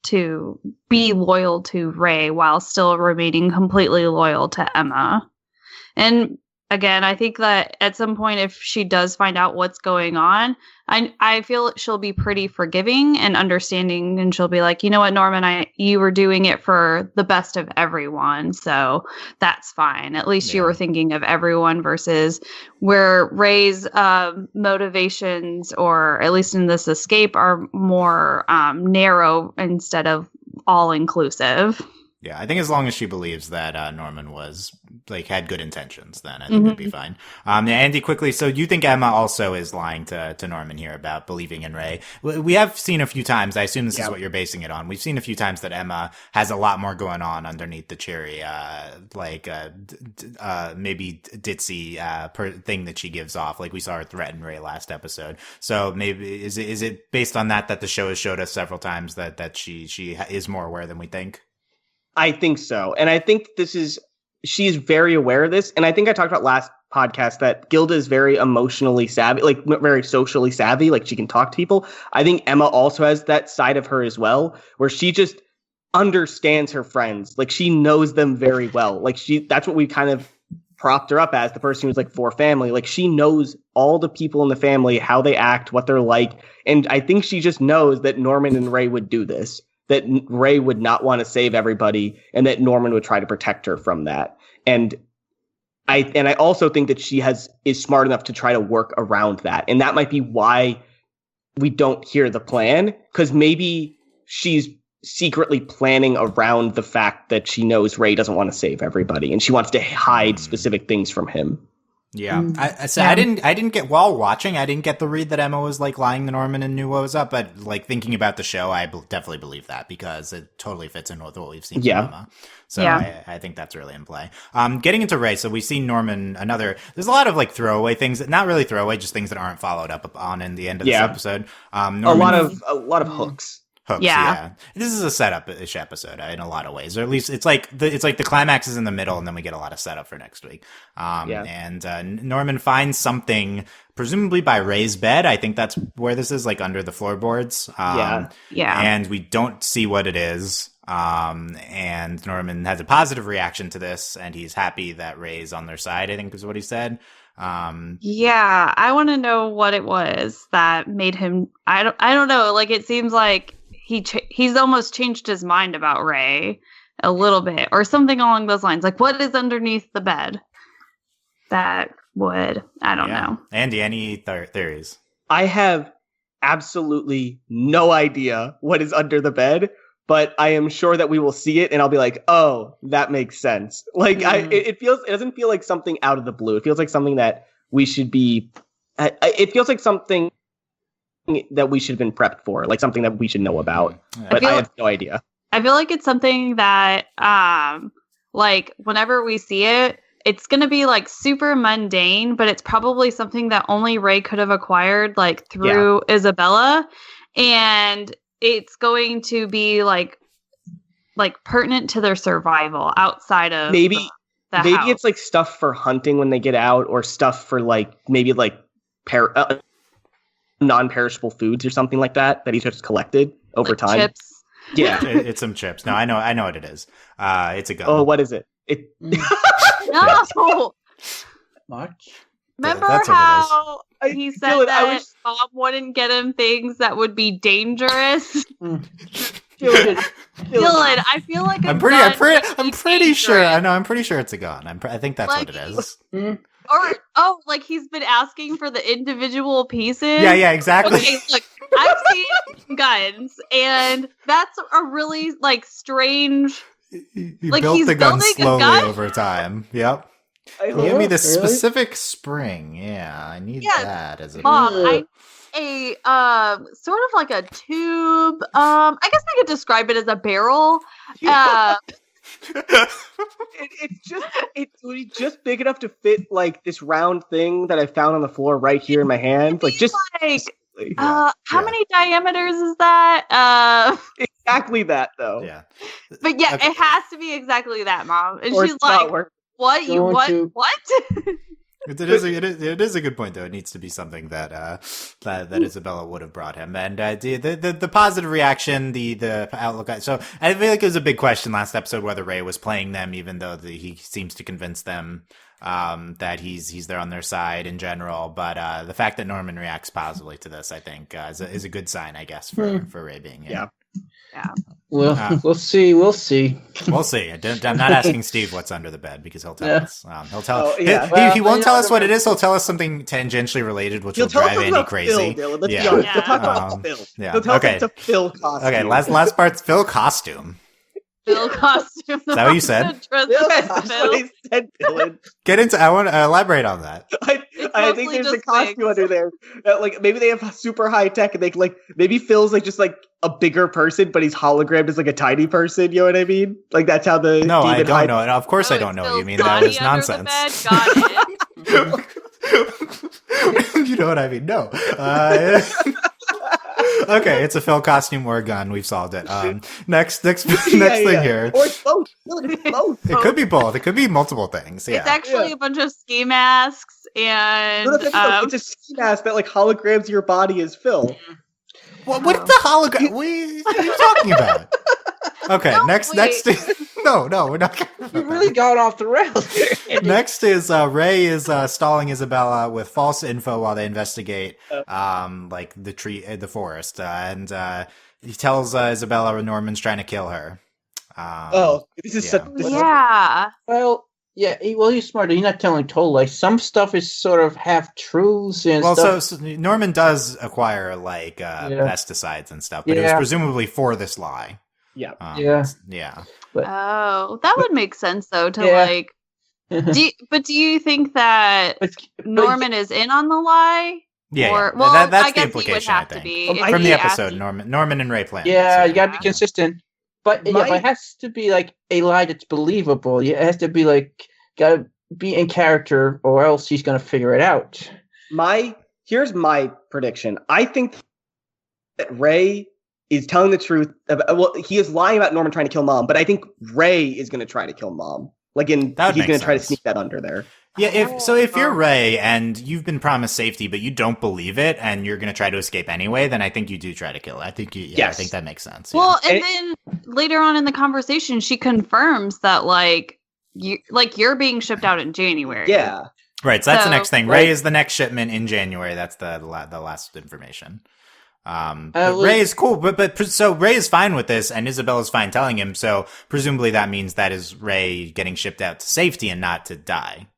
to be loyal to Ray while still remaining completely loyal to Emma. And again, I think that at some point, if she does find out what's going on, I feel she'll be pretty forgiving and understanding, and she'll be like, you know what, Norman, you were doing it for the best of everyone, so that's fine. At least you were thinking of everyone, versus where Ray's motivations, or at least in this escape, are more narrow instead of all inclusive. Yeah, I think as long as she believes that Norman was had good intentions, then I think it'd be fine. Andy, quickly, so you think Emma also is lying to Norman here about believing in Ray? We have seen a few times. I assume this is what you're basing it on. We've seen a few times that Emma has a lot more going on underneath the cherry, maybe ditzy thing that she gives off. Like we saw her threaten Ray last episode. So maybe is it based on that the show has showed us several times that she is more aware than we think? I think so. And I think she is very aware of this. And I think I talked about last podcast that Gilda is very emotionally savvy, like very socially savvy, like she can talk to people. I think Emma also has that side of her as well, where she just understands her friends. Like she knows them very well. Like that's what we kind of propped her up as, the person who's like for family. Like she knows all the people in the family, how they act, what they're like. And I think she just knows that Norman and Ray would do this, that Ray would not want to save everybody, and that Norman would try to protect her from that. And I also think that she is smart enough to try to work around that. And that might be why we don't hear the plan, because maybe she's secretly planning around the fact that she knows Ray doesn't want to save everybody, and she wants to hide specific things from him. Yeah, I didn't get, while watching, I didn't get the read that Emma was like lying to Norman and knew what was up, but like thinking about the show, I definitely believe that, because it totally fits in with what we've seen from Emma. So I think that's really in play. Getting into Ray, so we've seen Norman, there's a lot of like throwaway things, not really throwaway, just things that aren't followed up on in the end of this episode. Norman, a lot of hooks. Yeah. This is a setup-ish episode in a lot of ways, or at least it's like the climax is in the middle, and then we get a lot of setup for next week. And Norman finds something, presumably by Ray's bed. I think that's where this is, like under the floorboards. And we don't see what it is. And Norman has a positive reaction to this, and he's happy that Ray's on their side, I think is what he said. Yeah, I want to know what it was that made him. I don't know. Like, it seems like he's almost changed his mind about Rey a little bit, or something along those lines. Like, what is underneath the bed? That would, I don't know. Andy, any theories? I have absolutely no idea what is under the bed, but I am sure that we will see it, and I'll be like, "Oh, that makes sense." Like, it doesn't feel like something out of the blue. It feels like something that we should be. It feels like something that we should have been prepped for, like something that we should know about. But I have no idea. I feel like it's something that, like, whenever we see it, it's going to be, like, super mundane, but it's probably something that only Rey could have acquired, like, through Isabella. And it's going to be, like pertinent to their survival outside of maybe the maybe house. it's, like, stuff for hunting when they get out, or stuff for, like, maybe, like, non-perishable foods or something like that he's just collected over time. Chips. Yeah. It's some chips. No, I know what it is. It's a gun. Oh, what is it? No. Much. Remember That's what it how he said Dylan, that Mom wouldn't get him things that would be dangerous? Dylan, I feel like I'm pretty sure. I know. I'm pretty sure it's a gun. I think that's what it is. Or like he's been asking for the individual pieces. Yeah, exactly. Okay, look, I've seen guns, and that's a really like strange. He Like, built he's the gun building a slowly gun? over time. Yep. Really? Give me the specific spring. Yeah, I need that as a. Mom, I sort of like a tube. I guess I could describe it as a barrel. It's just big enough to fit like this round thing that I found on the floor right here in my hand. Like just like how many diameters is that? Exactly that though. Yeah. But yeah, Okay. it has to be exactly that, Mom. And Or she's it's not like, working. "What? You Going what? to- What?" It is a good point, though. It needs to be something that Isabella would have brought him, and the positive reaction, the outlook. So I feel like it was a big question last episode whether Rey was playing them, even though he seems to convince them that he's there on their side in general. But the fact that Norman reacts positively to this, I think, is a good sign, I guess, for Rey being here. Yeah. Well, we'll see. We'll see. We'll see. I'm not asking Steve what's under the bed because he'll tell us. He'll tell. Oh, yeah. He won't tell us what it is. He'll tell us something tangentially related, which will drive Andy crazy. Phil, Dylan. Let's be honest. Yeah. He'll talk about Phil. Yeah. He'll tell Okay. us it's a Phil costume. Okay. Last part's Phil costume. Phil costume. Is that what you said? Phil, that's what he said, Dylan. I want to elaborate on that. I think mostly there's a just costume wigs. under there. That, like maybe they have super high tech, and they like maybe Phil's like just like a bigger person, but he's hologrammed as like a tiny person. You know what I mean? Like that's how the No, I demon don't hide- know. And of course, I don't know what you mean. That was nonsense. Got it. You know what I mean? No. Okay, it's a Phil costume or a gun. We've solved it. Next thing here. Or it's both. Dylan, it's both. It could be both. It could be multiple things. Yeah. It's actually a bunch of ski masks and No, it's a ski mask that like holograms your body as Phil. What if the hologram? What are you talking about? Okay, No, next wait. no, we're not. You really got off the rails here. Next is Rey is stalling Isabella with false info while they investigate like the forest, and he tells Isabella Norman's trying to kill her. This is yeah. such. This is- yeah. Well, yeah. He's smart. He's not telling total lies. Some stuff is sort of half truths and Well, stuff. so Norman does acquire like pesticides and stuff, but it was Yeah. presumably for this lie. Yeah. Yeah. Oh, that would make sense though. To Yeah. like, do you think that But- Norman is in on the lie? Yeah. Or, yeah. well, That's I the guess he would implication, I have to think. be From if From he the asked episode, you. Norman and Rey plan. Yeah, this, you gotta be consistent. But but it has to be like a lie that's believable. It has to be like gotta be in character, or else he's gonna figure it out. Here's my prediction. I think that Rey is telling the truth. He is lying about Norman trying to kill Mom, but I think Rey is going to try to kill Mom. Like, he's That would going make to try to sense. sneak that under there. Yeah, if you're Rey and you've been promised safety, but you don't believe it, and you're going to try to escape anyway, then I think you do try to kill it. I think I think that makes sense. Well, yeah. and then later on in the conversation, she confirms that like you're being shipped out in January. Yeah. Right, so that's the next thing. Ray is the next shipment in January. That's the last information. Ray is cool, but so Ray is fine with this, and Isabella's fine telling him. So presumably that means that is Ray getting shipped out to safety and not to die.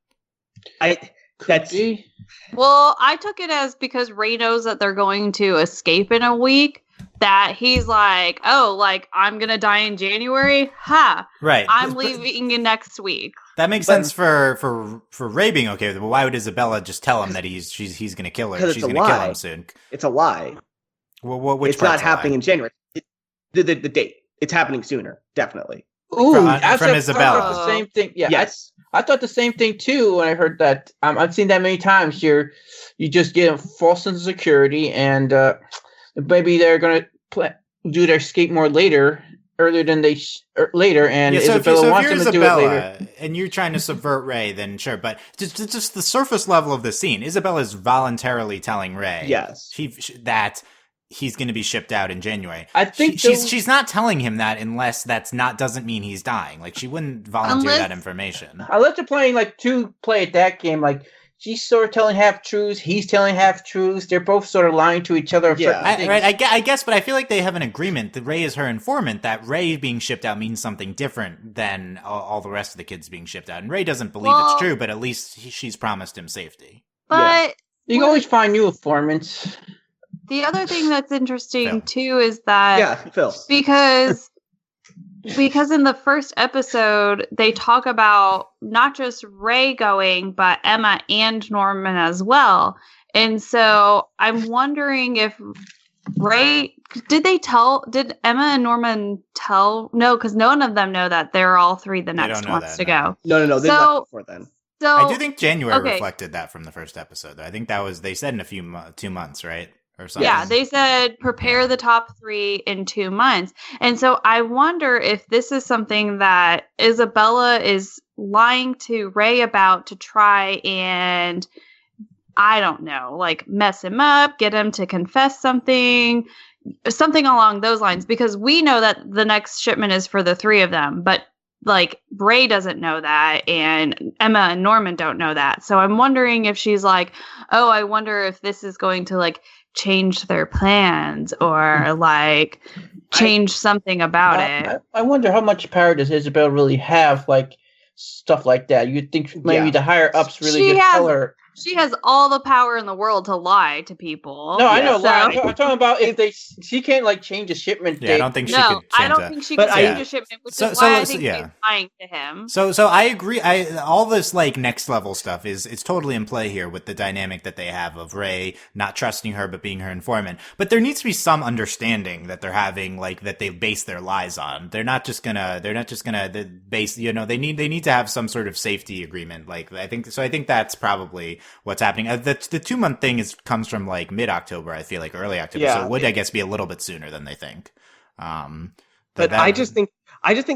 Well, I took it as because Ray knows that they're going to escape in a week, that he's like, oh, like, I'm going to die in January? Ha! Right. I'm leaving in next week. That makes sense for Ray being okay with it, but why would Isabella just tell him that he's going to kill her? She's going to kill him soon. It's a lie. Well, which it's not happening in January. The date. It's happening sooner, definitely. Ooh, from Isabella. I thought the same thing. Yeah, yes. I thought the same thing too when I heard that. I've seen that many times here. You just get a false sense of security, and maybe they're going to do their escape more earlier than they later. And Isabella wants them to do it later. And you're trying to subvert Ray, then sure. But just the surface level of the scene, Isabella is voluntarily telling Ray, yes, that he's going to be shipped out in January. I think she's not telling him that unless doesn't mean he's dying. Like, she wouldn't volunteer that information. Unless they're playing play at that game, like she's sort of telling half truths, he's telling half truths. They're both sort of lying to each other. Yeah, I guess, but I feel like they have an agreement that Ray is her informant. That Ray being shipped out means something different than all the rest of the kids being shipped out. And Ray doesn't believe it's true, but at least she's promised him safety. But you can always find new informants. The other thing that's interesting too is that Phil. because in the first episode they talk about not just Ray going, but Emma and Norman as well. And so I'm wondering if Ray did Emma and Norman tell? No, because none of them know that they're all three the next ones to go. No, they left before then. So I do think January reflected that from the first episode. I think that was, they said in a few 2 months, right? Or something. Yeah, they said prepare the top 3 in 2 months. And so I wonder if this is something that Isabella is lying to Ray about to try and, I don't know, like mess him up, get him to confess something along those lines. Because we know that the next shipment is for the 3 of them, but like Ray doesn't know that, and Emma and Norman don't know that. So I'm wondering if she's like, oh, I wonder if this is going to like change their plans or like change something about it. I wonder how much power does Isabel really have, like stuff like that. You'd think maybe the higher ups really just tell her. She has all the power in the world to lie to people. No, I know. So. I'm talking about she can't like change a shipment date. I don't think she could change I don't think she could change a shipment, which is why I think she's lying to him. So I agree. All this like next level stuff it's totally in play here with the dynamic that they have of Ray not trusting her but being her informant. But there needs to be some understanding that they're having, like that they base their lies on. They're not just gonna base, they need to have some sort of safety agreement. Like I think that's probably what's happening. The 2 month thing comes from like mid-October, I feel like early October. So it would, I guess, be a little bit sooner than they think. But I just think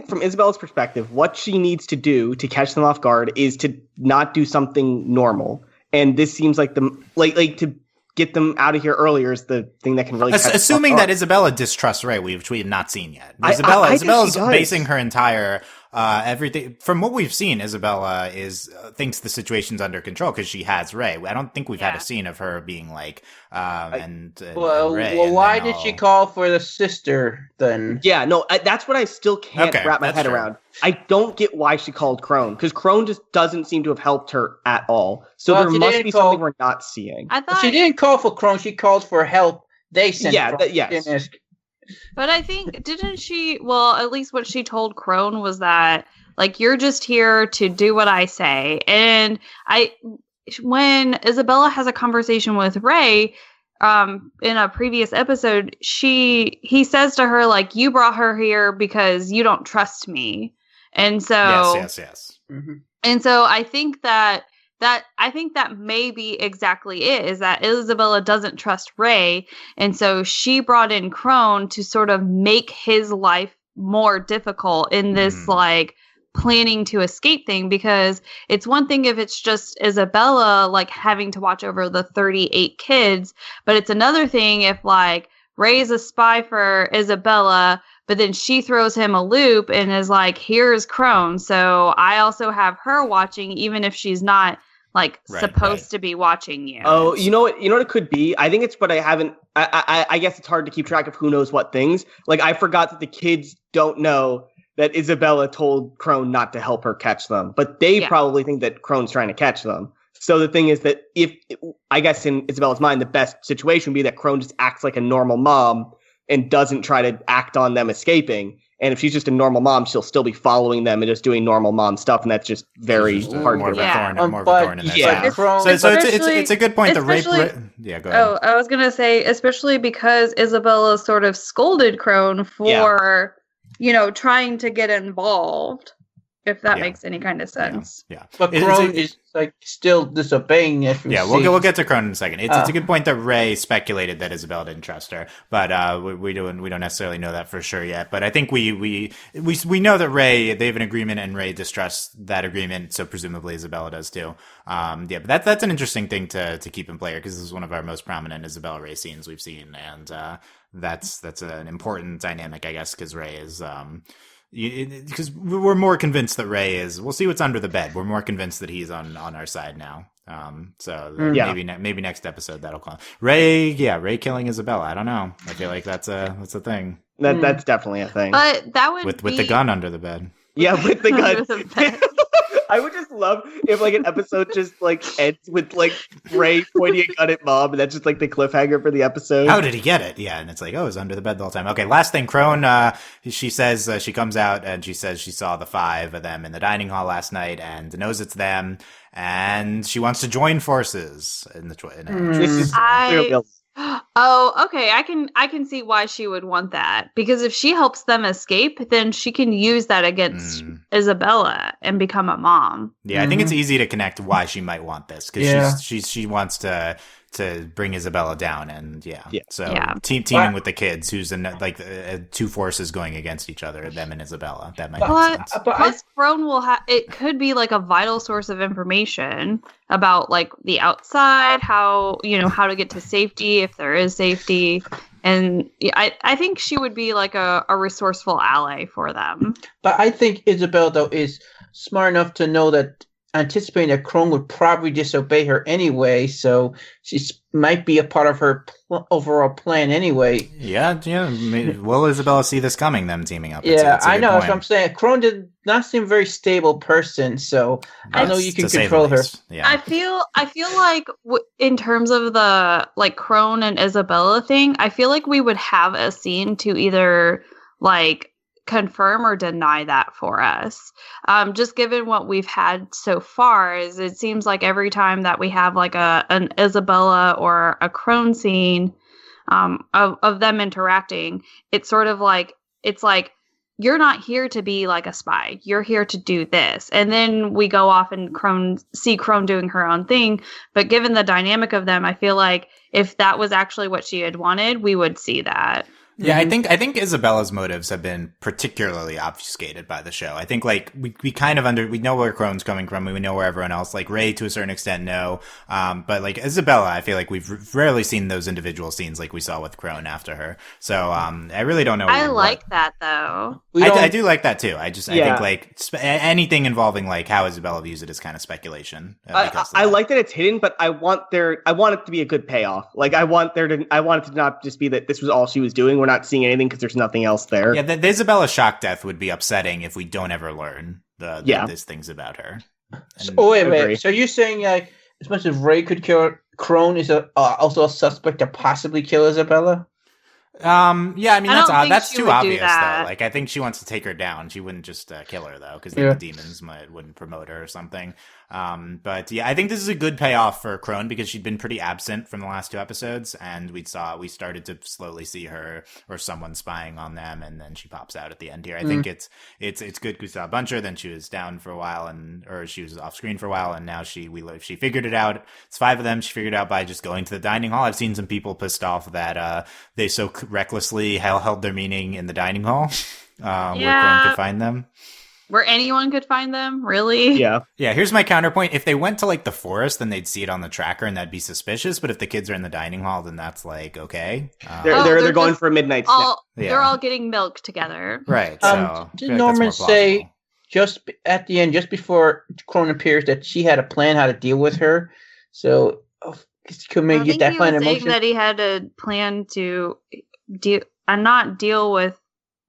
from Isabella's perspective, what she needs to do to catch them off guard is to not do something normal. And this seems like to get them out of here earlier is the thing that can really catch assuming them off that guard. Isabella distrusts Ray, which we have not seen yet. Isabella's basing her entire everything from what we've seen. Isabella thinks the situation's under control because she has Ray. I don't think we've had a scene of her being like Ray. Well, why did she call for the sister then? Yeah, no, that's what I still can't wrap my head around. I don't get why she called Crone, because Crone just doesn't seem to have helped her at all. So there must be something we're not seeing. I thought she didn't call for Crone. She called for help. They sent yes. But I think, didn't she, well, at least what she told Crone was that, like, you're just here to do what I say. And when Isabella has a conversation with Ray, in a previous episode, he says to her, like, you brought her here because you don't trust me. And so... Yes. Mm-hmm. And so I think that may be exactly it, is that Isabella doesn't trust Ray, and so she brought in Crone to sort of make his life more difficult in this like planning to escape thing, because it's one thing if it's just Isabella like having to watch over the 38 kids, but it's another thing if like Ray's a spy for Isabella, but then she throws him a loop and is like, here's Crone, so I also have her watching, even if she's not like Right, supposed right. to be watching you. Oh, you know what? You know what it could be. I think it's, but I haven't. I guess it's hard to keep track of who knows what things. Like I forgot that the kids don't know that Isabella told Crone not to help her catch them, but they Yeah. probably think that Crone's trying to catch them. So the thing is that if I guess in Isabella's mind, the best situation would be that Crone just acts like a normal mom and doesn't try to act on them escaping. And if she's just a normal mom, she'll still be following them and just doing normal mom stuff, and that's just very Just hard more to of a Yeah. thorn, more of a But- thorn in their Yeah. side. Crone- So it's Especially- a good point. The rape. especially- Yeah, go ahead. Oh, I was gonna say, especially because Isabella sort of scolded Crone for, trying to get involved. If that Yeah. makes any kind of sense. Yeah. But Is Crone it- is like still disobeying. If you Yeah, see. we'll get to Cronin in a second. It's Ah. a good point that Ray speculated that Isabella didn't trust her, but we don't necessarily know that for sure yet. But I think we know that they have an agreement and Ray distrusts that agreement, so presumably Isabella does too. Yeah, but that's an interesting thing to keep in play because this is one of our most prominent Isabella Ray scenes we've seen, and that's an important dynamic, I guess, because Ray is. Because we're more convinced that Ray is. We'll see what's under the bed. We're more convinced that he's on our side now. So Yeah. maybe next episode that'll come. Ray killing Isabella. I don't know. I feel like that's a thing That's definitely a thing. But that would with be the gun under the bed. Yeah, with the Under gun. the bed. I would just love if like an episode just like ends with like Ray pointing a gun at Mom, and that's just like the cliffhanger for the episode. How did he get it? Yeah, and it's like, oh, it was under the bed the whole time. Okay, last thing, Crone, she says, she comes out and she says she saw the 5 of them in the dining hall last night and knows it's them, and she wants to join forces in the This is clearly Oh, okay. I can see why she would want that, because if she helps them escape, then she can use that against Isabella and become a mom. Yeah, I think it's easy to connect why she might want this because Yeah. she wants to bring Isabella down, and so Yeah. teaming with the kids, who's two forces going against each other, them and Isabella. That might make But sense. plus, Crone will have it could be like a vital source of information about like the outside, how to get to safety if there is safety, and I think she would be like a resourceful ally for them. But I think Isabel, though, is smart enough to know that, anticipating that Crone would probably disobey her anyway, so she might be a part of her overall plan anyway. Yeah. Will Isabella see this coming? Them teaming up. Yeah, It's a I good know. point. That's what I'm saying. Crone did not seem a very stable person, so I know you can To say the control her. least. Yeah. I feel like in terms of the like Crone and Isabella thing, I feel like we would have a scene to either like confirm or deny that for us. Just given what we've had so far, is it seems like every time that we have like an Isabella or a Crone scene of them interacting, it's sort of like you're not here to be like a spy. You're here to do this. And then we go off and see Crone doing her own thing. But given the dynamic of them, I feel like if that was actually what she had wanted, we would see that. Yeah, I think Isabella's motives have been particularly obfuscated by the show. I think like we kind of we know where Crone's coming from, we know where everyone else, like Ray to a certain extent, no. But like Isabella, I feel like we've rarely seen those individual scenes like we saw with Crone after her. So I really don't know. I like that though. I do like that too. I Yeah. think like anything involving like how Isabella views it is kind of speculation. Because of I that. like that it's hidden, but I want it to be a good payoff. Like I want it to not just be that this was all she was doing. We're not seeing anything because there's nothing else there. Yeah, the Isabella shock death would be upsetting if we don't ever learn these things about her. So, And- wait. Agree. So you're saying like as much as Ray could kill Crone, is also a suspect to possibly kill Isabella? Yeah, I mean I that's don't think that's she too would do obvious that. though. Like I think she wants to take her down. She wouldn't just kill her though, because Yeah. the demons wouldn't promote her or something. But yeah, I think this is a good payoff for Crone because she'd been pretty absent from the last 2 episodes, and we started to slowly see her or someone spying on them, and then she pops out at the end here. I think it's good. We saw a bunch of her, then she was down for a while, or she was off screen for a while, and now she figured it out. It's 5 of them. She figured it out by just going to the dining hall. I've seen some people pissed off that they so recklessly held their meaning in the dining hall, where Crone could find them. Where anyone could find them, really? Yeah. Yeah, here's my counterpoint. If they went to like the forest, then they'd see it on the tracker and that'd be suspicious. But if the kids are in the dining hall, then that's like, okay. They're going just for a midnight snack. They're all getting milk together. Right. So Did Norman say just at the end, just before Crone appears, that she had a plan how to deal with her. So could maybe get that plan in motion. I think he was saying that he had a plan to not deal with.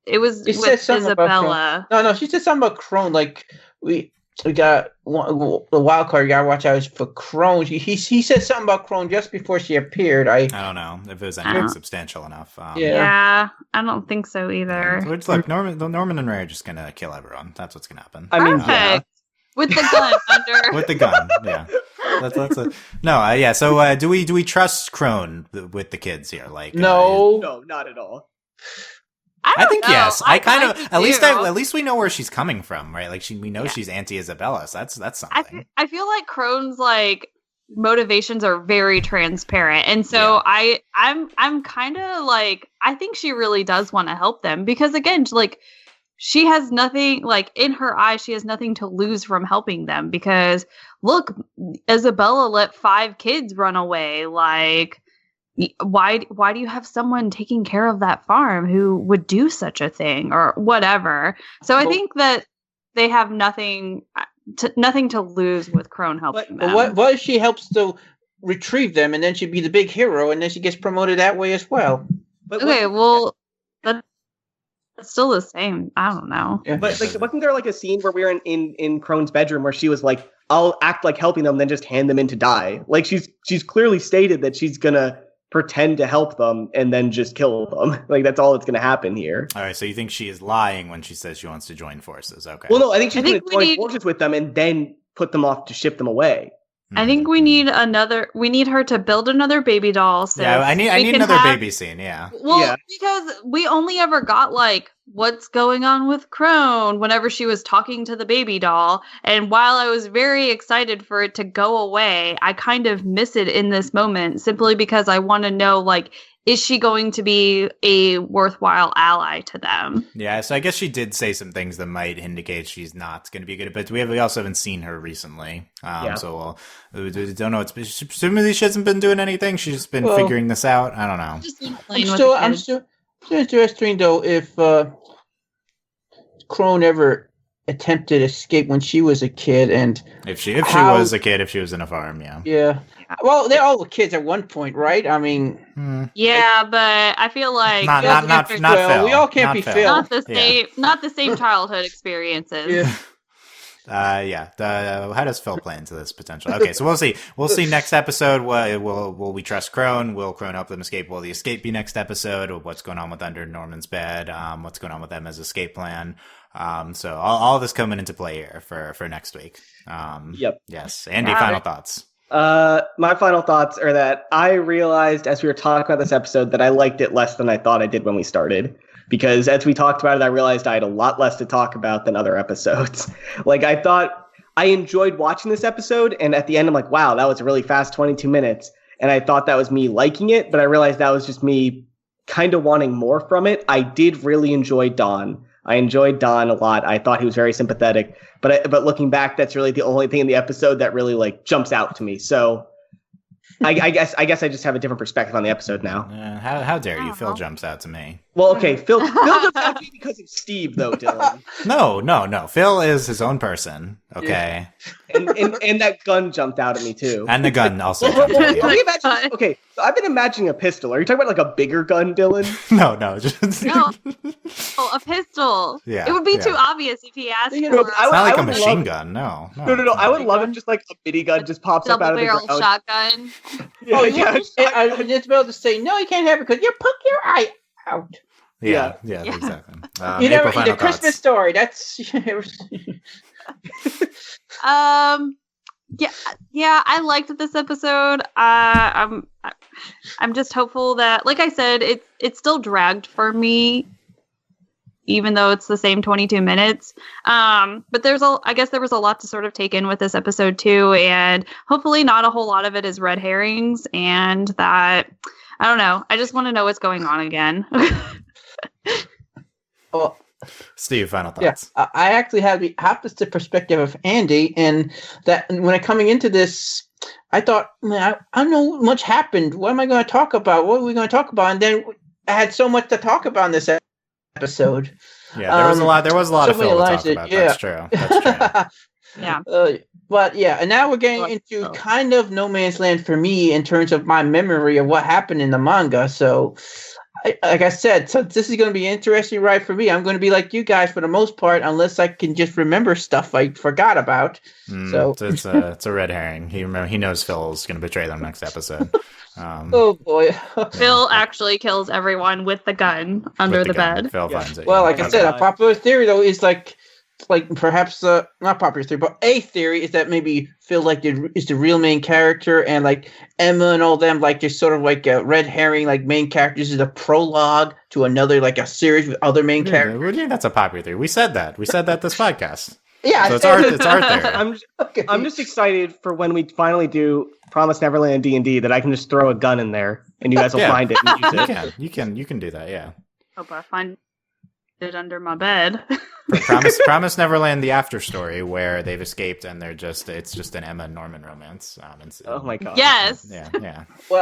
It was with Isabella. No, she said something about Crone. Like we got the wild card you gotta watch out is for Crone. He said something about Crone just before she appeared. I don't know if it was anything substantial enough. Yeah, I don't think so either. So look, Norman and Ray are just gonna kill everyone. That's what's gonna happen. I mean, with the gun under. With the gun, yeah. Yeah. So do we trust Crone with the kids here? Like no, not at all. I think know. yes. I kind of at least we know where she's coming from, right? Like we know she's anti-Isabella, so that's something. I feel like Crone's like motivations are very transparent, and so I'm kind of like I think she really does want to help them because again, like she has nothing like in her eyes, she has nothing to lose from helping them because look, Isabella let 5 kids run away, like. Why do you have someone taking care of that farm who would do such a thing or whatever? So I think that they have nothing to lose with Crone helping them. What if she helps to retrieve them and then she'd be the big hero and then she gets promoted that way as well? That's still the same. I don't know. Yeah. But like, wasn't there like a scene where we were in Crone's bedroom where she was like, "I'll act like helping them, then just hand them in to die." Like she's clearly stated that she's gonna pretend to help them and then just kill them. Like that's all that's going to happen here. All right, so you think she is lying when she says she wants to join forces? Okay. Well, no, I think she's going to join forces with them and then put them off to ship them away. I think we need her to build another baby doll. So I need another baby scene. Yeah. Well, because we only ever got like what's going on with Crone whenever she was talking to the baby doll. And while I was very excited for it to go away, I kind of miss it in this moment simply because I want to know, like, is she going to be a worthwhile ally to them? Yeah, so I guess she did say some things that might indicate she's not going to be good. But we also haven't seen her recently. So we don't know. Presumably she hasn't been doing anything. She's just been figuring this out. I don't know. I'm still interesting, though, if Crone ever attempted escape when she was a kid. And if she was a kid, if she was in a farm, yeah. Yeah. Well, they're all kids at one point, right? I mean, yeah, but I feel like not Phil. We all can't be Phil. Not the same childhood experiences. Yeah. How does Phil play into this potential? Okay, so we'll see. We'll see next episode. Will we trust Crone? Will Crone help them escape? Will the escape be next episode? What's going on with under Norman's bed? What's going on with them as escape plan? So all this coming into play here for next week. Yep. Yes. Andy, final thoughts. My final thoughts are that I realized as we were talking about this episode that I liked it less than I thought I did when we started. Because as we talked about it, I realized I had a lot less to talk about than other episodes. Like, I thought I enjoyed watching this episode, and at the end, I'm like, wow, that was a really fast 22 minutes. And I thought that was me liking it, but I realized that was just me kind of wanting more from it. I did really enjoy Don. I enjoyed Don a lot. I thought he was very sympathetic. But looking back, that's really the only thing in the episode that really, like, jumps out to me. So I guess I just have a different perspective on the episode now. How dare you? Phil jumps out to me. Well, okay, Phil jumps out to me because of Steve, though, Dylan. No. Phil is his own person. Okay. Yeah. And that gun jumped out at me too. And the gun also jumped out at me. Okay, so I've been imagining a pistol. Are you talking about like a bigger gun, Dylan? No. A pistol. Yeah. It would be too obvious if he asked for it's not like a machine gun. No. I would love it just like a mini gun just pops up out of the ground. Double barrel shotgun. I was just about to say, no, you can't have it because you poke your eye out. Yeah, exactly. You never eat a Christmas story. That's Yeah, I liked this episode. I'm just hopeful that, like I said, it still dragged for me, even though it's the same 22 minutes. But I guess there was a lot to sort of take in with this episode too, and hopefully not a whole lot of it is red herrings, and that, I don't know, I just want to know what's going on again. Well, Steve, final thoughts. Yeah, I actually have the opposite perspective of Andy, and that when I coming into this, I thought, man, I don't know much happened. What am I going to talk about? What are we going to talk about? And then I had so much to talk about in this episode. Yeah, there was a lot. There was a lot of so many Phil to lines talk about. That's true. That's true. Yeah. But yeah, and now we're getting into kind of no man's land for me in terms of my memory of what happened in the manga. So, like I said, so this is going to be an interesting ride for me. I'm going to be like you guys for the most part, unless I can just remember stuff I forgot about. So it's a red herring. He knows Phil's going to betray them next episode. Oh boy. Phil actually kills everyone with the gun under the bed. Phil finds it. Well, like I said, a popular theory though is like perhaps not popular theory, but a theory is that maybe Phil is the real main character, and like Emma and all them just sort of like a red herring main characters is a prologue to another a series with other main characters. What do you think that's a popular theory? We said that this podcast. Yeah, so it's art theory. I'm just excited for when we finally do Promise Neverland D&D that I can just throw a gun in there and you guys will find it and use it. You can do that. Yeah. Hope I find it under my bed. Promise Neverland, the after story where they've escaped and it's just an Emma and Norman romance. Oh my god! Yes. Yeah. Well,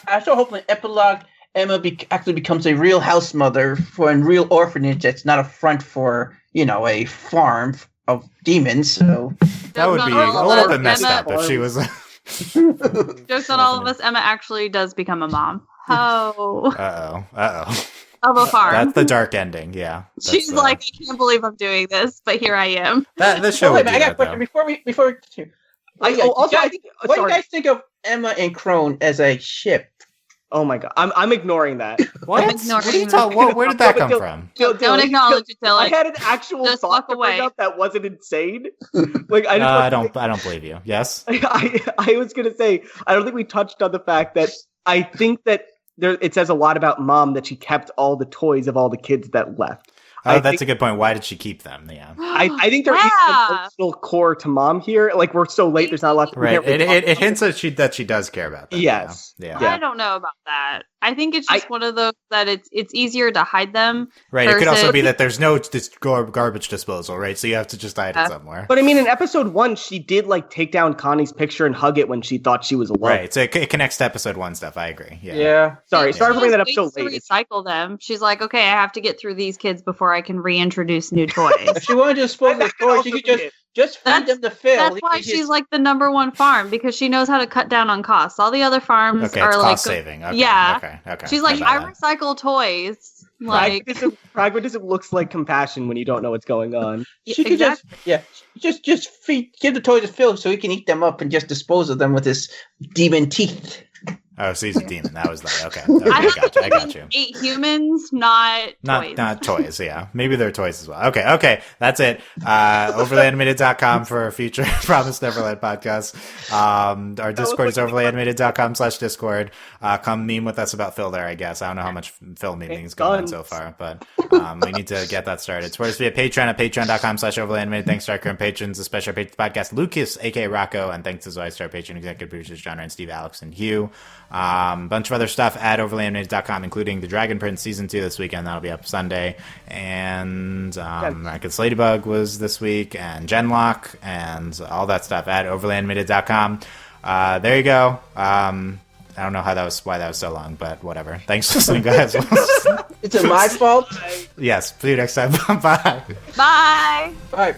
I still hope in epilogue Emma actually becomes a real house mother for a real orphanage that's not a front for a farm of demons. So that would be a little bit messed up if she was. Jokes on all of us. Emma actually does become a mom. Oh. Uh oh. Of a farm. That's the dark ending. Yeah. She's like, I can't believe I'm doing this, but here I am. This show. Wait, I got a question before we continue. What do you guys think of Emma and Crone as a ship? Oh my god, I'm ignoring that. What? What are you talking? Where did that come from? Don't acknowledge it, Dylan. I had an actual thought to bring up that wasn't insane. I don't believe you. Yes. I was gonna say I don't think we touched on the fact that I think that it says a lot about Mom that she kept all the toys of all the kids that left. Oh, that's a good point. Why did she keep them? Yeah. I think there is an emotional core to Mom here. We're so late, there's not a lot to right. It hints that she does care about them. Yes. Yeah. I don't know about that. I think it's just one of those that it's easier to hide them. Right. It could also be that there's no garbage disposal, right? So you have to just hide it somewhere. But I mean, in episode 1, she did take down Connie's picture and hug it when she thought she was alone. Right. So it connects to episode 1 stuff. I agree. Yeah. Yeah. Sorry for bringing that up so late. To recycle them. She's like, okay, I have to get through these kids before I can reintroduce new toys. If she wanted to dispose of toys, she could just feed them to Phil. That's why she's the number one farm, because she knows how to cut down on costs. All the other farms are cost saving. Okay. Yeah. Okay. She's like, I recycle toys. Pragmatism looks like compassion when you don't know what's going on. She could just give the toys to Phil so he can eat them up and just dispose of them with his demon teeth. Oh, so he's a demon. That was okay. I got you. Ate humans, not toys. Not toys, yeah. Maybe they're toys as well. Okay. That's it. Overlyanimated.com for our future Promise Neverland podcast. Our Discord is overlyanimated.com/Discord. Come meme with us about Phil there, I guess. I don't know how much Phil memeing is going on so far, but we need to get that started. Support us via Patreon at patreon.com/overlyanimated. Thanks to our current patrons, especially our patron podcast, Lucas, aka Rocco, and thanks as always to our patron executive producers, John and Steve, Alex, and Hugh. Bunch of other stuff at overlyanimated.com, including the Dragon Prince season 2 this weekend. That'll be up Sunday. And Rackets Ladybug was this week, and Genlock, and all that stuff at overlyanimated.com. There you go. I don't know why that was so long, but whatever. Thanks for listening, guys. It's my fault. Yes. See you next time. Bye. Bye. Bye.